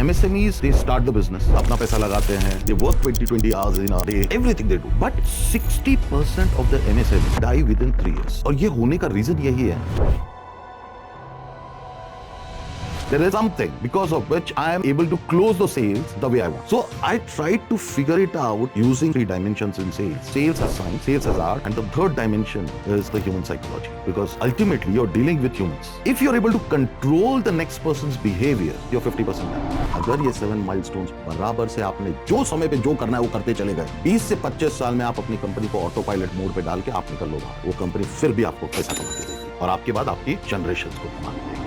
MSMEs, they start the business, अपना पैसा लगाते हैं, they work 20 hours in a day, everything they do. But 60% of the MSMEs die within 3 years. और ये होने का reason यही है. There is something because of which I am able to close the sales the way I want. So I tried to figure it out using 3 dimensions in sales. Sales as science, sales as art, and the third dimension is the human psychology. Because ultimately you're dealing with humans. If you're able to control the next person's behavior, you're 50% done. अगर ये 7 milestones बराबर से आपने जो समय पे जो करना है वो करते चले गए, 20 से 25 साल में आप अपनी कंपनी को ऑटो पायलट मोड पे डाल के आप निकल लो बाहर, वो कंपनी फिर भी आपको पैसा कमा के देगी और आपके बाद आपकी जनरेशन को कमा के देगी.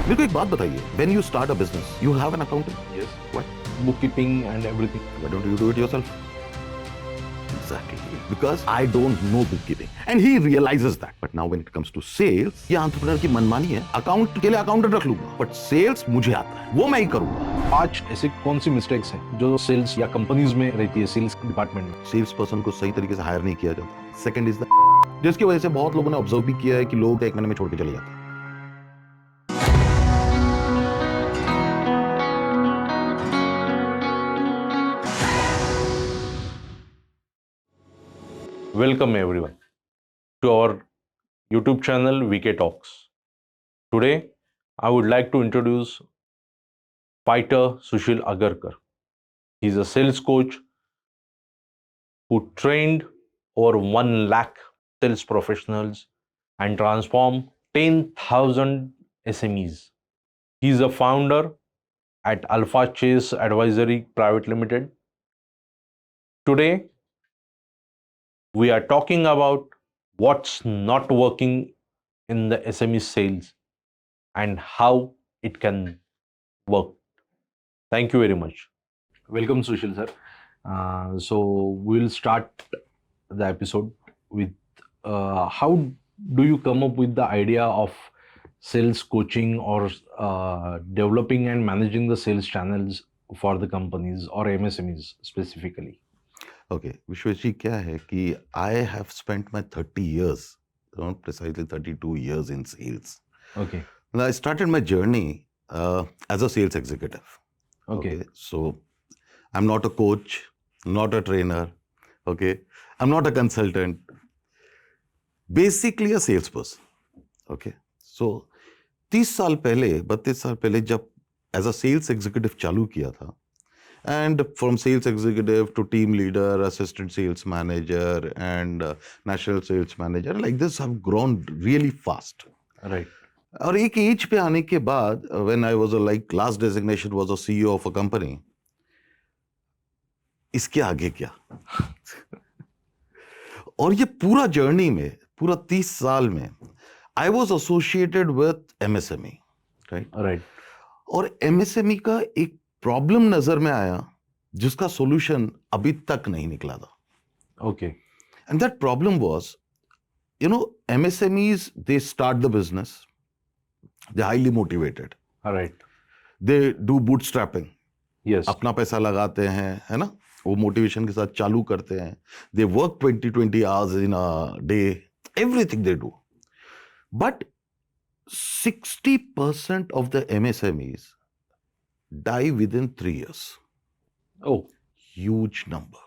मेरे को एक बात बताइए, when you start a business, you have an accountant? Yes. Why? Bookkeeping and everything. Why don't you do it yourself? Exactly. Because I don't know bookkeeping. And he realizes that. But now when it comes to sales, ये entrepreneur की मनमानी है. Account के लिए accountant रख लूंगा, but sales मुझे आता है, वो मैं ही करूंगा. 5 ऐसी कौन सी मिस्टेक्स हैं जो सेल्स या कंपनीज में रहती है, सेल्स डिपार्टमेंट में? सेल्स पर्सन को सही तरीके से हायर नहीं किया जाता. सेकंड इज द जिसकी वजह से बहुत लोगों ने ऑब्जर्व भी किया है कि लोग 1 महीने में छोड़ के चले जाते हैं. Welcome everyone to our YouTube channel VK Talks. Today I would like to introduce fighter Sushil Agarkar. He's a sales coach who trained over 1 lakh sales professionals and transformed 10,000 SMEs. He's a founder at Alpha Chase Advisory Private Limited. Today we are talking about what's not working in the SME sales and how it can work. Thank you very much. Welcome, Sushil sir. So we'll start the episode with how do you come up with the idea of sales coaching or developing and managing the sales channels for the companies or MSMEs specifically? Okay, विश्वेशी क्या है कि I have spent my 30 years, around precisely 32 years in sales. Okay. Now, I started my journey as a sales executive. Okay. So I'm not a coach, not a trainer. Okay, I'm not a consultant. Basically a salesperson. Okay. So 30 साल पहले, 32 साल पहले जब as a sales executive चालू किया था, and from sales executive to team leader, assistant sales manager, and national sales manager, like this have grown really fast. Right. और एक एज पे आने के बाद, when I was like last designation was a CEO of a company, इसके आगे क्या? और ये पूरा जर्नी में, पूरा 30 साल में, I was associated with MSME, right? Right. और MSME का एक प्रॉब्लम नजर में आया जिसका सॉल्यूशन अभी तक नहीं निकला था. Okay. And that problem was, you know, MSMEs, they start the business, they're highly motivated. All right. They do bootstrapping. Yes. अपना पैसा लगाते हैं, है ना, वो मोटिवेशन के साथ चालू करते हैं. They work 20 hours in a day, everything they do. But 60% of the MSMEs die within 3 years. Oh. Huge number.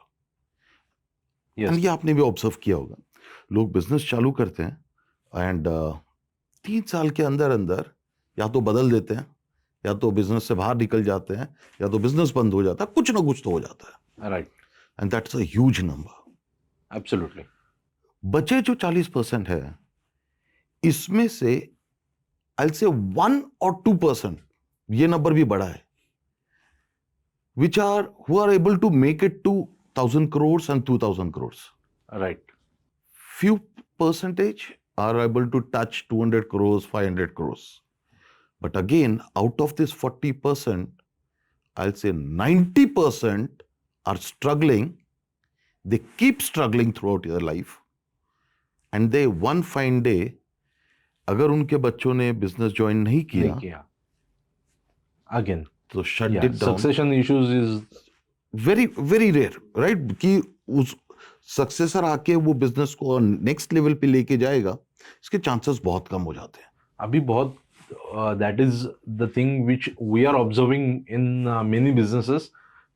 Yes. And ये आपने भी ऑब्जर्व किया होगा, लोग बिजनेस चालू करते हैं एंड 3 साल के अंदर अंदर या तो बदल देते हैं, या तो बिजनेस से बाहर निकल जाते हैं, या तो बिजनेस बंद हो जाता है, कुछ ना कुछ तो हो जाता है. Right. And that's a huge number. Absolutely. बचे जो 40% है, इसमें से आई विल से 1 or 2%, ये नंबर भी बड़ा है, which are who are able to make it to 1,000 crores and 2,000 crores. Right. Few percentage are able to touch 200 crores, 500 crores. But again, out of this 40%, I'll say 90% are struggling. They keep struggling throughout their life. And they one fine day, अगर उनके बच्चों ने business join नहीं किया, Again. तो shut Yeah. it down. Succession issues is very very rare, right? कि उस successor आके वो बिजनेस को नेक्स्ट लेवल पे लेके जाएगा, इसके चांसेस बहुत कम हो जाते हैं. अभी बहुत that is the thing which we are observing in many businesses,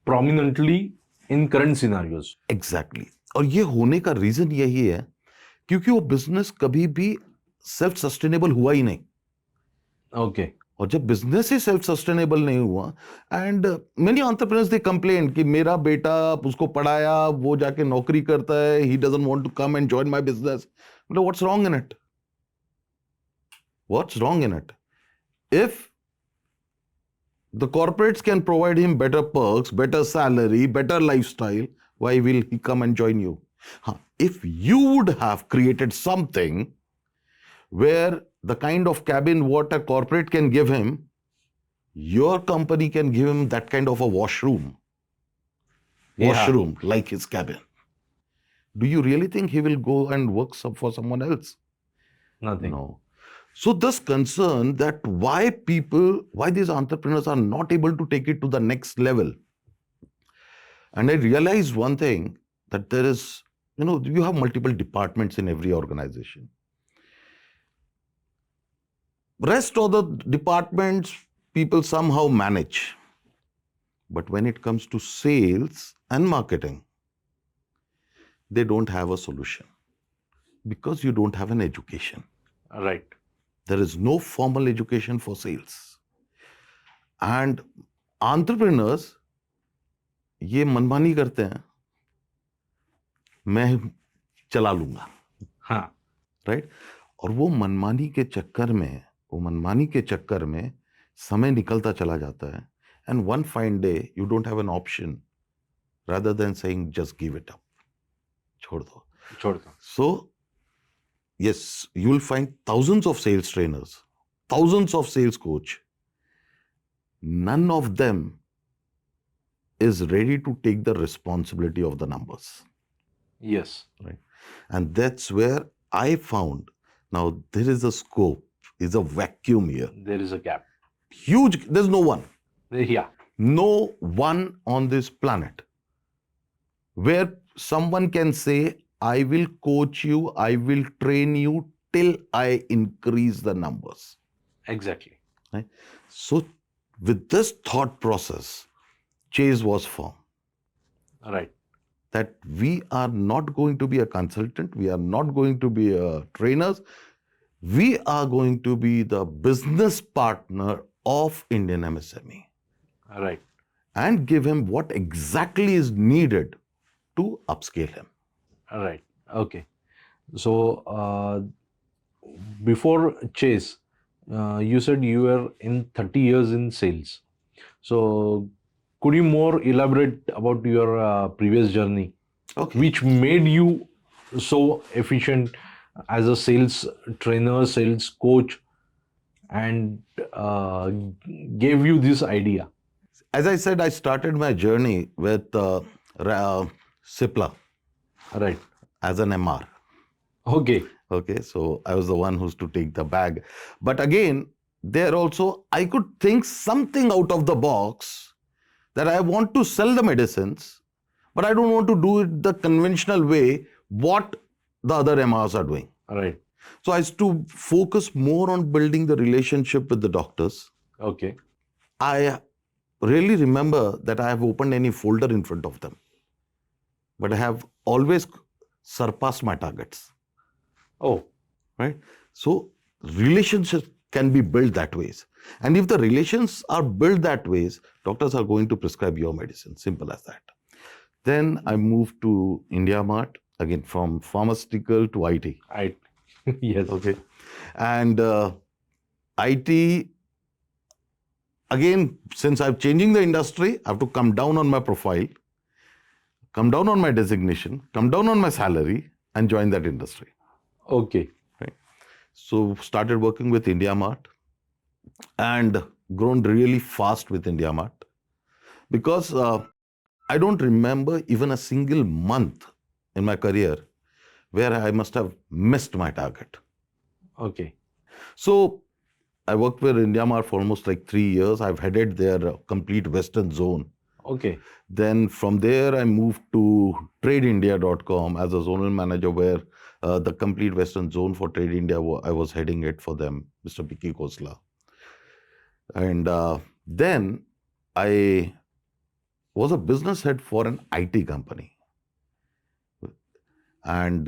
prominently in current scenarios. Exactly और ये होने का रीजन यही है क्योंकि वो बिजनेस कभी भी सेल्फ सस्टेनेबल हुआ ही नहीं Okay. और जब बिजनेस ही सेल्फ सस्टेनेबल नहीं हुआ and many entrepreneurs they complain कि मेरा बेटा उसको पढ़ाया वो जाके नौकरी करता है he doesn't want to come and join my business मतलब what's wrong in it what's wrong in it if the corporates can provide him better perks, better salary, better lifestyle, why will he come and join you? If you would have created something where the kind of cabin what a corporate can give him, your company can give him that kind of a washroom. Yeah. Washroom, like his cabin. Do you really think he will go and work for someone else? Nothing. No. So this concern that why these entrepreneurs are not able to take it to the next level. And I realized one thing, that there is, you have multiple departments in every organization. Rest of the departments, people somehow manage. But when it comes to sales and marketing, they don't have a solution because you don't have an education. Right. There is no formal education for sales. And entrepreneurs ये मनमानी करते हैं, मैं चला लूंगा, हाँ. Right? और वो मनमानी के चक्कर में समय निकलता चला जाता है and one fine day you don't have an option rather than saying just give it up, छोड़ दो. So yes, you will find thousands of sales trainers, thousands of sales coach. None of them is ready to take the responsibility of the numbers. Yes. Right. And that's where I found now there is a scope, is a vacuum here. There is a gap. Huge, there's no one. Yeah. No one on this planet where someone can say, I will coach you, I will train you till I increase the numbers. Exactly. Right? So with this thought process, Chase was formed. Right. That we are not going to be a consultant, we are not going to be trainers, we are going to be the business partner of Indian MSME. Right. And give him what exactly is needed to upscale him. Right. Okay. So before Chase, you said you were in 30 years in sales. So could you more elaborate about your previous journey, Okay. which made you so efficient as a sales trainer, sales coach, and gave you this idea? As I said, I started my journey with Cipla Right. as an MR. Okay. Okay, so I was the one who's to take the bag. But again, there also, I could think something out of the box that I want to sell the medicines, but I don't want to do it the conventional way, what the other MRs are doing. Right. So I used to focus more on building the relationship with the doctors. Okay. I really remember that I have opened any folder in front of them, but I have always surpassed my targets. Oh. Right? So relationships can be built that ways. And if the relations are built that ways, doctors are going to prescribe your medicine. Simple as that. Then I moved to IndiaMart, again from pharmaceutical to IT. Yes. Okay. And IT, again, since I'm changing the industry, I have to come down on my profile, come down on my designation, come down on my salary, and join that industry. Okay. Right. So started working with IndiaMart and grown really fast with IndiaMart because I don't remember even a single month in my career where I must have missed my target. Okay. So I worked with IndiaMart for almost like 3 years. I've headed their complete Western zone. Okay. Then from there, I moved to TradeIndia.com as a zonal manager where the complete Western zone for Trade India, I was heading it for them, Mr. Vicky Khosla. And then I was a business head for an IT company. And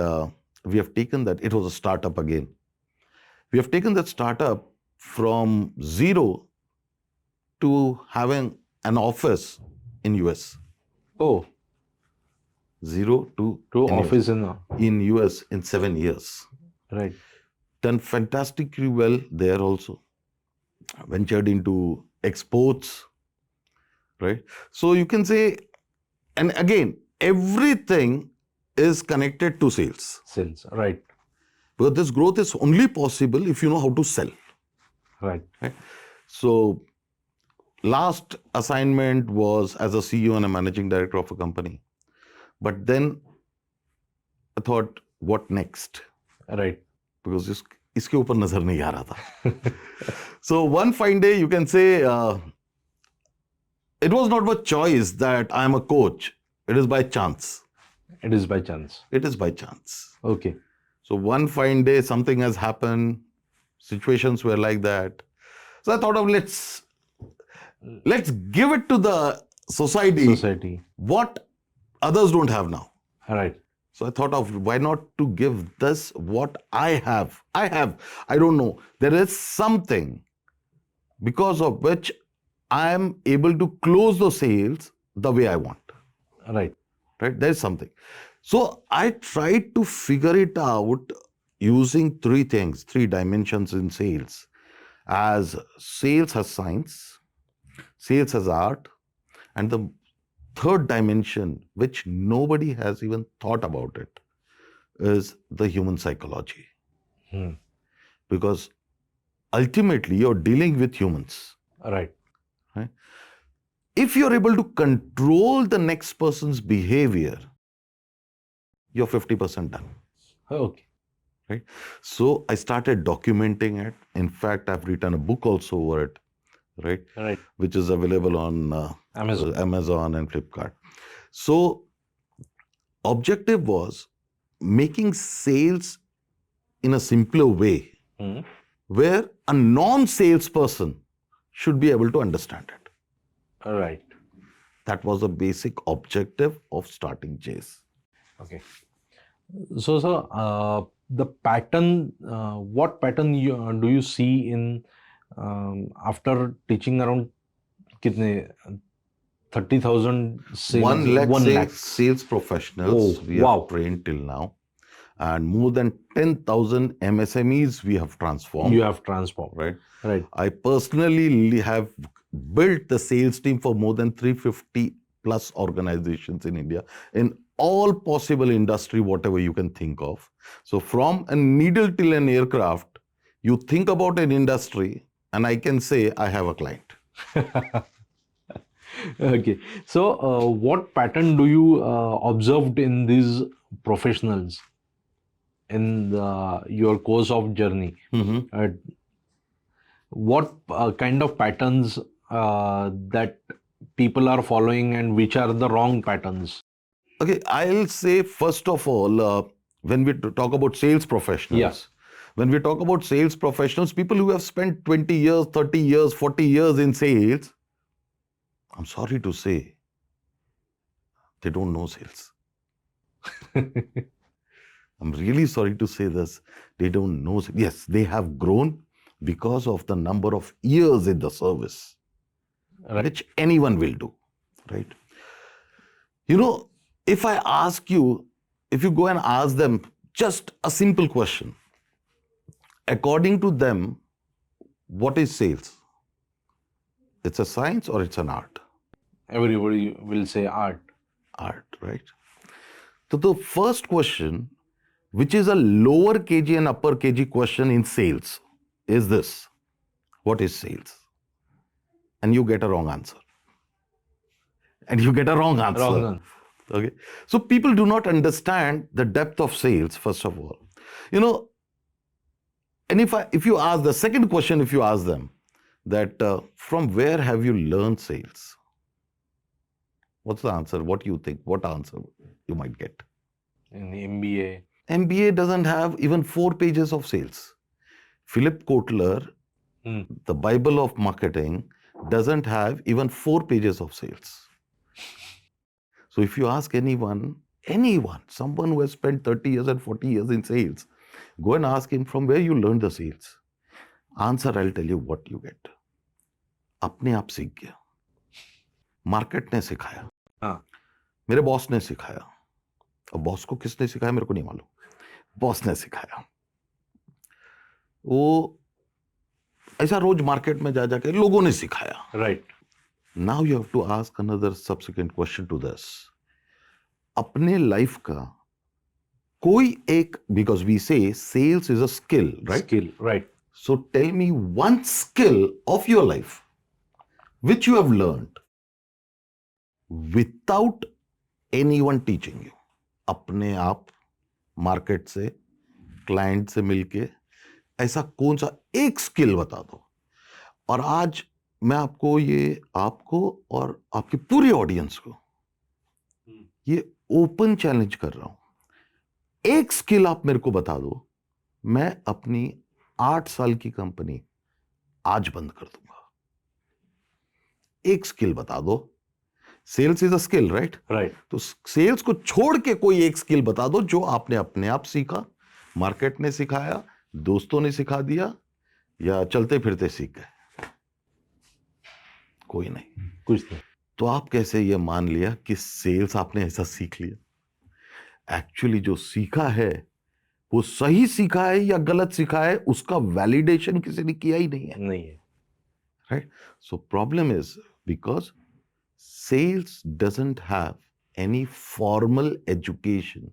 we have taken that, it was a startup again. We have taken that startup from zero to having an office in US. Oh, Zero to to in US. office In US in 7 years. right. Done fantastically well there also. Ventured into exports, right? So you can say, and again, everything is connected to sales. Sales, right, Because this growth is only possible if you know how to sell. right. So last assignment was as a CEO and a managing director of a company. But then I thought, what next? Right. Because इसके ऊपर नजर नहीं आ रहा था. So one fine day, you can say, it was not by choice that I am a coach. It is by chance. It is by chance. It is by chance. Okay. So one fine day, something has happened. Situations were like that. So I thought of let's give it to the society what others don't have now. Right. So I thought of why not to give this what I have. I don't know. There is something because of which I am able to close the sales the way I want. Right. Right? There's something. So I tried to figure it out using three things, three dimensions in sales. As sales as science, sales as art, and the third dimension, which nobody has even thought about it, is the human psychology. Because ultimately, you're dealing with humans. Right. If you're able to control the next person's behavior, you're 50% done. Okay. Right? So I started documenting it. In fact, I've written a book also over it, right? Right. Which is available on Amazon and Flipkart. So objective was making sales in a simpler way, where a non-salesperson should be able to understand it. Right. That was a basic objective of starting Chase. Okay. So, sir, the pattern, what pattern do you see in after teaching around 30,000 sales? 1 lakh 1 lakh. sales professionals we have trained till now, and more than 10,000 MSMEs we have transformed. You have transformed. Right. Right. I personally have built the sales team for more than 350 plus organizations in India in all possible industry, whatever you can think of. So from a needle till an aircraft, you think about an industry and I can say I have a client. Okay. So what pattern do you observed in these professionals in your course of journey? What kind of patterns that people are following and which are the wrong patterns? Okay, I'll say first of all, when we talk about sales professionals, when we talk about sales professionals, people who have spent 20 years, 30 years, 40 years in sales, I'm sorry to say, they don't know sales. I'm really sorry to say this. They don't know. Yes, they have grown because of the number of years in the service, which anyone will do, right? You know, if I ask you, if you go and ask them just a simple question, according to them, what is sales? It's a science or it's an art? Everybody will say art. Art, right? So the first question, which is a lower kg and upper kg question in sales, is this: what is sales? And you get a wrong answer. And you get a wrong answer. Wrong answer. Okay. So people do not understand the depth of sales, first of all. You know, and if you ask the second question, if you ask them that from where have you learned sales? What's the answer? What do you think? What answer you might get? In the MBA. MBA doesn't have even 4 pages of sales. Philip Kotler The Bible of marketing doesn't have even 4 pages of sales. So if you ask anyone, someone who has spent 30 years and 40 years in sales, go and ask him from where you learned the sales. Answer, I'll tell you what you get. अपने आप सीख गया, market ने सिखाया, मेरे boss ने सिखाया. अब बॉस को किसने सिखाया मेरे को नहीं मालूम, बॉस ने सिखाया. वो ऐसा रोज मार्केट में जा जाके लोगों ने सिखाया. Right. Now you have to ask another subsequent question to this. अपने लाइफ का कोई एक, because we say sales is a skill, right? Skill, right. So tell me one skill of your life which you have learned without anyone teaching you. अपने आप market से, client से मिलके ऐसा कौन सा एक स्किल बता दो. और आज मैं आपको और आपकी पूरी ऑडियंस को ये ओपन चैलेंज कर रहा हूं. एक स्किल आप मेरे को बता दो, मैं अपनी 8 साल की कंपनी आज बंद कर दूंगा. एक स्किल बता दो. Sales is a skill, right? Right. तो सेल्स को छोड़ के कोई एक स्किल बता दो जो आपने अपने आप सीखा, मार्केट ने सिखाया, दोस्तों ने सिखा दिया, या चलते फिरते सीख गए. कोई नहीं, कुछ नहीं. तो आप कैसे ये मान लिया कि सेल्स आपने ऐसा सीख लिया? एक्चुअली जो सीखा है वो सही सीखा है या गलत सीखा है, उसका वैलिडेशन किसी ने किया ही नहीं है. नहीं है. Right? So problem is because sales doesn't have any formal education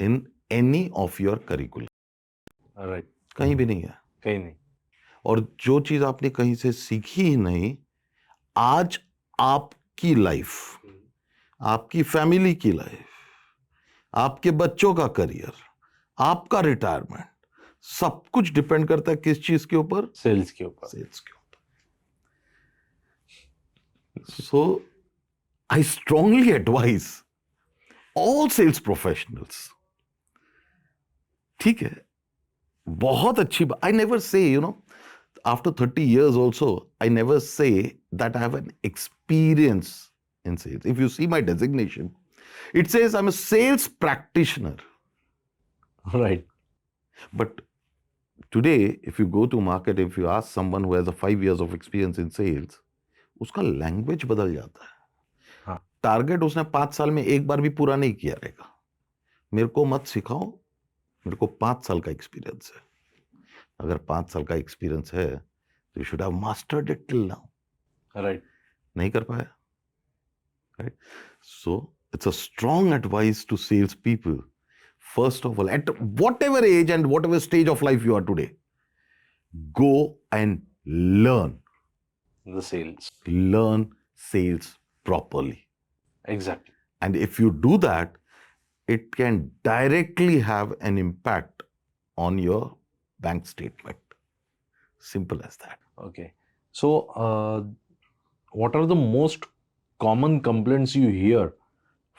in any of your curriculum. Right. कहीं भी नहीं है. कहीं नहीं. और जो चीज आपने कहीं से सीखी ही नहीं, आज आपकी लाइफ, आपकी फैमिली की लाइफ, आपके बच्चों का करियर, आपका रिटायरमेंट, सब कुछ डिपेंड करता है किस चीज के ऊपर? सेल्स के ऊपर. सेल्स के ऊपर. So I strongly advise all sales professionals. ठीक है, बहुत अच्छी बात. I never say, after 30 years also, I never say that I have an experience in sales. If you see my designation, it says I'm a sales practitioner. Right. But today, if you go to market, if you ask someone who has a 5 years of experience in sales, उसका language बदल जाता है. हाँ. Target उसने 5 साल में एक बार भी पूरा नहीं किया रहेगा. मेरे को मत सिखाओ, मेरे को 5 साल का एक्सपीरियंस है. अगर 5 साल का एक्सपीरियंस है तो you should have mastered it till now. Right. नहीं कर पाया. Right. So it's a strong advice to sales people. First of all, at whatever age and whatever stage of life you are today, go and learn. The sales. Learn sales properly. Exactly. And if you do that, it can directly have an impact on your bank statement. Simple as that. Okay. So, what are the most common complaints you hear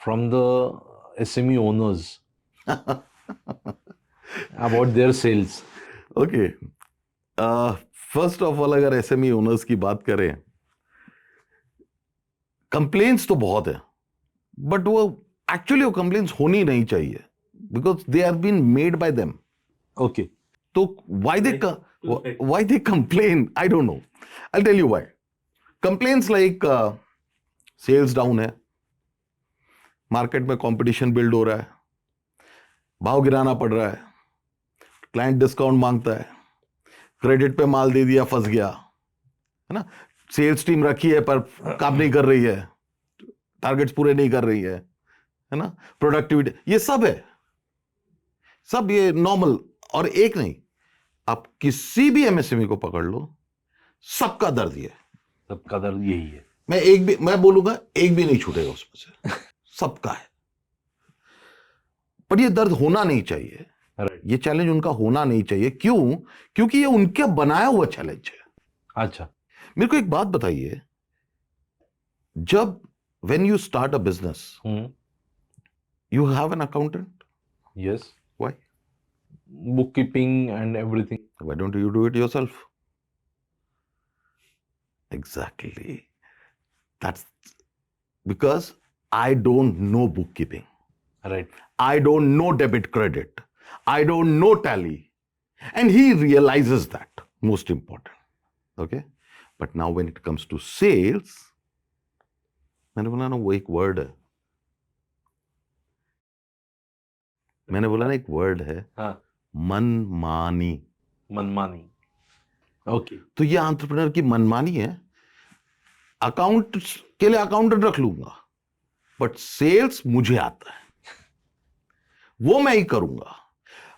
from the SME owners about their sales? Okay. First of all, अगर SME owners की बात करें, complaints तो बहुत है, but वो actually complaints होनी नहीं चाहिए, because they are been made by them. Okay. तो why they complain, I don't know. I'll tell you why. Complaints like sales down है, मार्केट में कंपटीशन बिल्ड हो रहा है, भाव गिराना पड़ रहा है, क्लाइंट डिस्काउंट मांगता है, क्रेडिट पे माल दे दिया, फंस गया, है ना. सेल्स टीम रखी है पर काम नहीं कर रही है, टारगेट्स पूरे नहीं कर रही है ना. प्रोडक्टिविटी, ये सब है, सब ये नॉर्मल. और एक नहीं, आप किसी भी एमएसएमई को पकड़ लो, सबका दर्द ये, सबका दर्द यही है. मैं बोलूंगा एक भी नहीं छूटेगा उसमें से, सबका है. पर ये दर्द होना नहीं चाहिए. ये चैलेंज उनका होना नहीं चाहिए. क्यों? क्योंकि ये उनके बनाया हुआ चैलेंज है. अच्छा. मेरे को एक बात बताइए, जब when you start a business, you have an accountant. Yes. Why? bookkeeping and everything. Why don't you do it yourself? Exactly. That's because I don't know bookkeeping. Right. I don't know debit credit. I don't know tally. And he realizes that. Most important. Okay? But now when it comes to sales, मैंने बोला ना वो एक word है. मैंने बोला ना एक वर्ड है. हाँ. मनमानी. मनमानी. ओके. तो ये एंटरप्रेन्योर की मनमानी है. अकाउंट के लिए अकाउंटेंट रख लूंगा, बट सेल्स मुझे आता है, वो मैं ही करूंगा.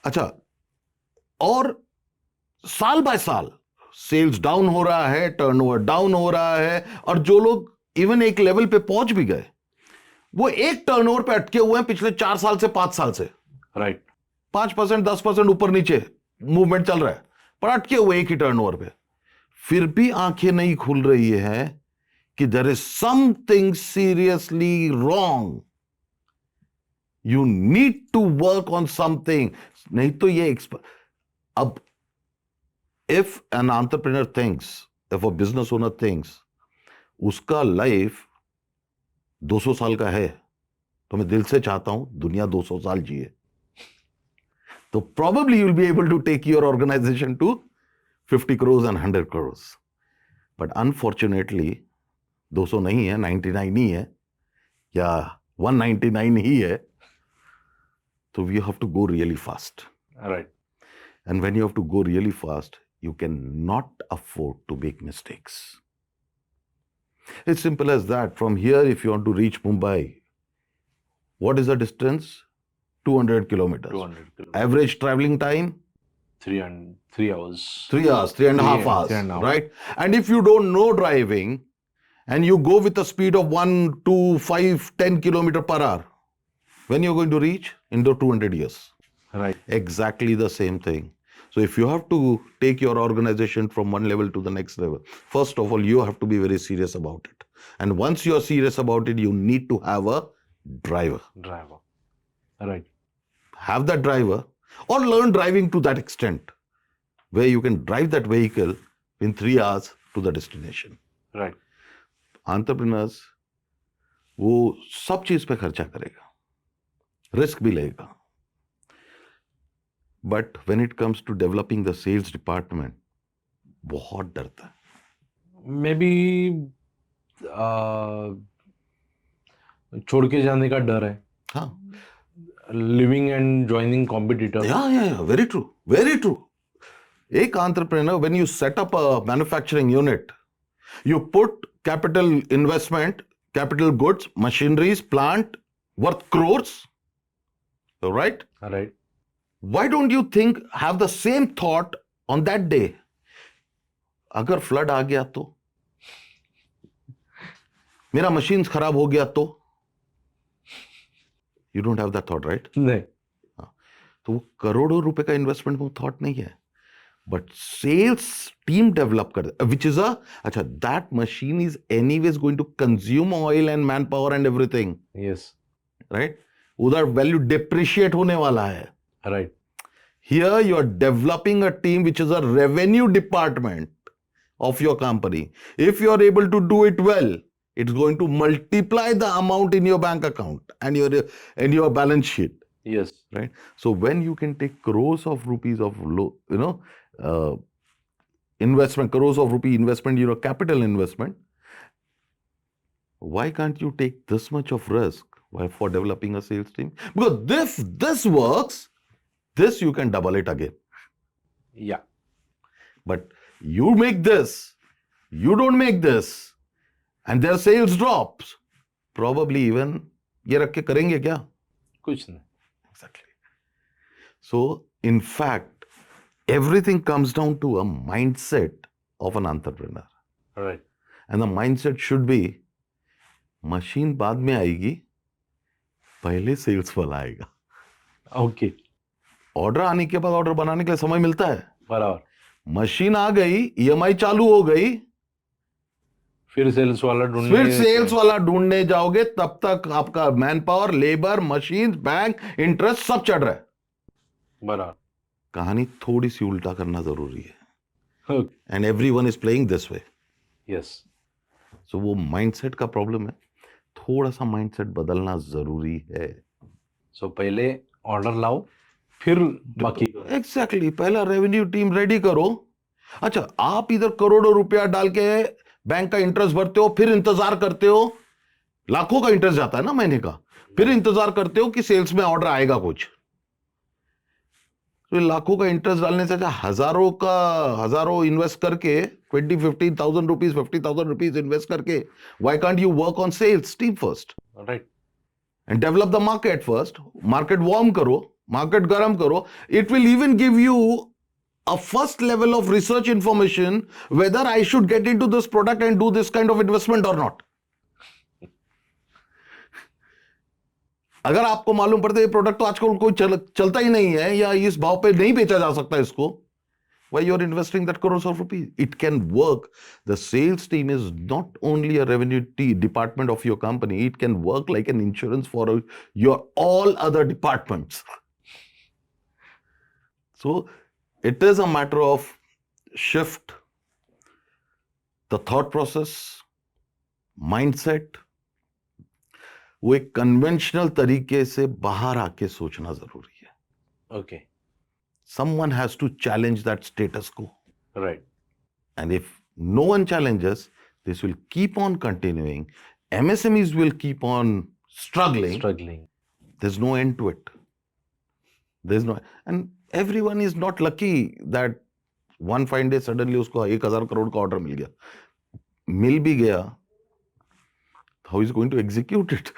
अच्छा, और साल बाय साल सेल्स डाउन हो रहा है, टर्नओवर डाउन हो रहा है, और जो लोग इवन एक लेवल पे पहुंच भी गए, वो एक टर्नओवर पे अटके हुए हैं पिछले 4 साल से 5 साल से. राइट. 5% 10% ऊपर नीचे मूवमेंट चल रहा है, पर अटके हुए एक ही टर्नओवर पे. फिर भी आंखें नहीं खुल रही है कि there is something seriously wrong. You need to work on something. नहीं तो ये अब if an entrepreneur thinks, if a business owner thinks उसका लाइफ 200 साल का है, तो मैं दिल से चाहता हूं दुनिया 200 साल जिए. तो probably you'll be able to take your organization to 50 crores and 100 crores. But unfortunately 200 नहीं है, 99 ही है, या 199 ही है. So you have to go really fast. Right. And when you have to go really fast, you cannot afford to make mistakes. It's simple as that. From here, if you want to reach Mumbai, what is the distance? 200 kilometers. 200 kilometers. Average traveling time? 3 hours. 3 hours, 3.5 hours, 3.5. right? And if you don't know driving and you go with a speed of 1, 2, 5, 10 kilometer per hour, when you're going to reach? In the 200 years. Right. Exactly the same thing. So if you have to take your organization from one level to the next level, first of all, you have to be very serious about it. And once you're serious about it, you need to have a driver. Right. Have that driver, or learn driving to that extent where you can drive that vehicle in 3 hours to the destination. Right. Entrepreneurs, वो सब चीज पे खर्चा करेगा, risk भी लेगा. But when it comes to developing the sales department, बहुत डरता है. मे बी छोड़ के जाने का डर है. हाँ. Living and joining competitor. Yeah, very true. एक entrepreneur, when you set up a manufacturing unit, you put capital investment, capital goods, machineries, plant worth crores, right? Right. Why don't you have the same thought on that day? अगर flood आ गया तो, मेरा machines खराब हो गया तो, you don't have that thought, right? नहीं. तो वो करोड़ों रुपए का इन्वेस्टमेंट वो थॉट नहीं है, बट सेल्स टीम डेवलप कर, विच इज अच्छा, that machine is anyways going to consume oil and man power and everything. Yes. Right. उधर वैल्यू डिप्रिशिएट होने वाला है. Right. Here you are developing a team which is a revenue department of your company. If you are able to do it well, it's going to multiply the amount in your bank account and your balance sheet. Yes. Right. So when you can take crores of rupees of investment, crores of rupee investment, capital investment, why can't you take this much of risk for developing a sales team? Because if this works, this you can double it again. Yeah. But you make this, you don't make this, and their sales drops, probably even ये रख के करेंगे क्या? कुछ नहीं. Exactly. So in fact, everything comes down to a mindset of an entrepreneur. Right. And the mindset should be, machine बाद में आएगी, पहले सेल्स वाला आएगा. Okay. ऑर्डर आने के बाद ऑर्डर बनाने के लिए समय मिलता है. बराबर. मशीन आ गई, EMI चालू हो गई, फिर सेल्स वाला ढूंढने जाओगे, तब तक आपका man power, labour, machine, bank, interest सब चढ़ रहा है. बराबर. कहानी थोड़ी सी उल्टा करना जरूरी है, Okay. And everyone is playing this way. Yes. सो वो माइंडसेट का प्रॉब्लम है, थोड़ा सा माइंडसेट बदलना जरूरी है. So पहले ऑर्डर लाओ, फिर बाकी करो. एग्जैक्टली, पहला रेवेन्यू टीम रेडी करो. अच्छा, आप इधर करोड़ों रुपया डाल के बैंक का इंटरेस्ट भरते हो, फिर इंतजार करते हो, लाखों का इंटरेस्ट जाता है ना महीने का, फिर इंतजार करते हो कि सेल्स में ऑर्डर आएगा कुछ. तो लाखों का इंटरेस्ट डालने से अच्छा हजारों इन्वेस्ट करके 20-15,000 रुपीज 50,000 रुपीज इन्वेस्ट करके, why can't you work on sales team first Right. and develop the market first. Market warm karo, market garam karo. It will even give you a first level of research information whether I should get into this product and do this kind of investment or not. अगर आपको मालूम पड़ता है ये product तो आजकल कोई चलता ही नहीं है या इस भाव पे नहीं बेचा जा सकता इसको, why you are investing that crores of rupees? It can work. The sales team is not only a revenue department of your company, it can work like an insurance for your all other departments. So it is a matter of shift the thought process, mindset. वो एक conventional तरीके से बाहर आके सोचना जरूरी है. Okay. Someone has to challenge that status quo. Right. And if no one challenges, this will keep on continuing. MSMEs will keep on struggling. There's no end to it. And everyone is not lucky that one fine day suddenly उसको 1,000 crore का order मिल गया. मिल भी गया, how is he going to execute it?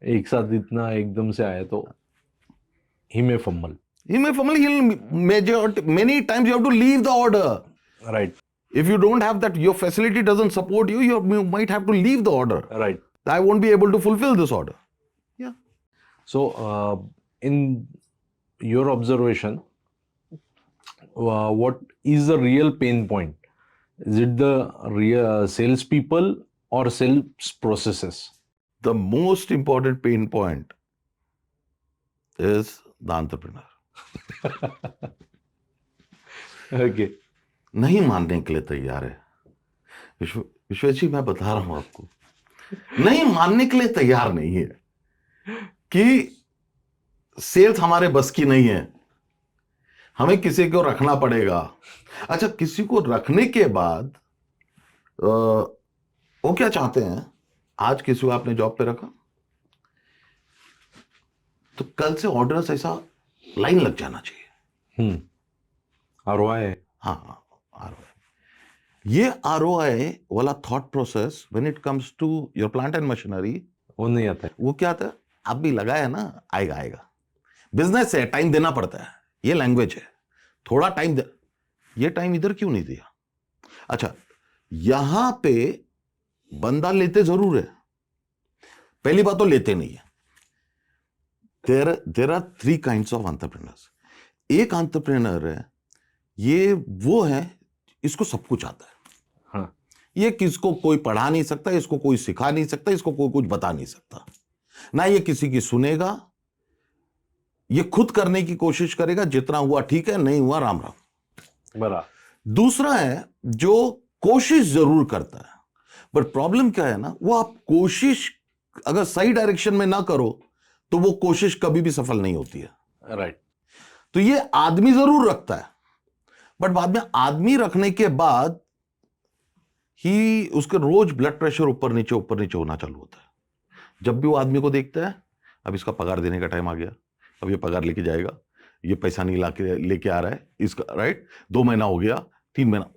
एक साथ इतना एकदम से आया तो he may fumble. Many times you have to leave the order. Right. If you don't have that, your facility doesn't support you, you might have to leave the order. Right. I won't be able to fulfill this order. Yeah. So, in your observation, what is the real pain point? Is it the real salespeople or sales processes? The most important pain point is the entrepreneur. Okay. नहीं मानने के लिए तैयार है. विश्वेश जी, मैं बता रहा हूं आपको, नहीं मानने के लिए तैयार नहीं है कि सेल्स हमारे बस की नहीं है, हमें किसी को रखना पड़ेगा. अच्छा, किसी को रखने के बाद वो क्या चाहते हैं, आज किसी को आपने जॉब पे रखा तो कल से ऑर्डर्स ऐसा लाइन लग जाना चाहिए. ROI. हाँ, ROI. ये ROI वाला thought process when it comes to your plant and machinery, वो नहीं आता है. वो क्या आता है, आप भी लगाया ना, आएगा. बिजनेस है, टाइम देना पड़ता है, ये लैंग्वेज है, थोड़ा टाइम दे. ये टाइम इधर क्यों नहीं दिया? अच्छा, यहां पे बंदा लेते जरूर है, पहली बात तो लेते नहीं है. There are 3 kinds of entrepreneurs. एक एंटरप्रेन्योर है, ये वो है, इसको सब कुछ आता है. हाँ. ये किसको कोई पढ़ा नहीं सकता, इसको कोई सिखा नहीं सकता, इसको कोई कुछ बता नहीं सकता, ना ये किसी की सुनेगा, ये खुद करने की कोशिश करेगा, जितना हुआ ठीक है, नहीं हुआ राम राम. बराबर. दूसरा है जो कोशिश जरूर करता है, बट प्रॉब्लम क्या है ना, वो आप कोशिश अगर सही डायरेक्शन में ना करो तो वो कोशिश कभी भी सफल नहीं होती है. राइट. तो ये आदमी जरूर रखता है, बट बाद में आदमी रखने के बाद ही उसके रोज ब्लड प्रेशर ऊपर नीचे होना चालू होता है. जब भी वो आदमी को देखता है, अब इसका पगार देने का टाइम आ गया, अब ये पगार लेके जाएगा, ये पैसा नहीं लेके आ रहा है इसका, राइट. 2 महीना हो गया, 3 महीना.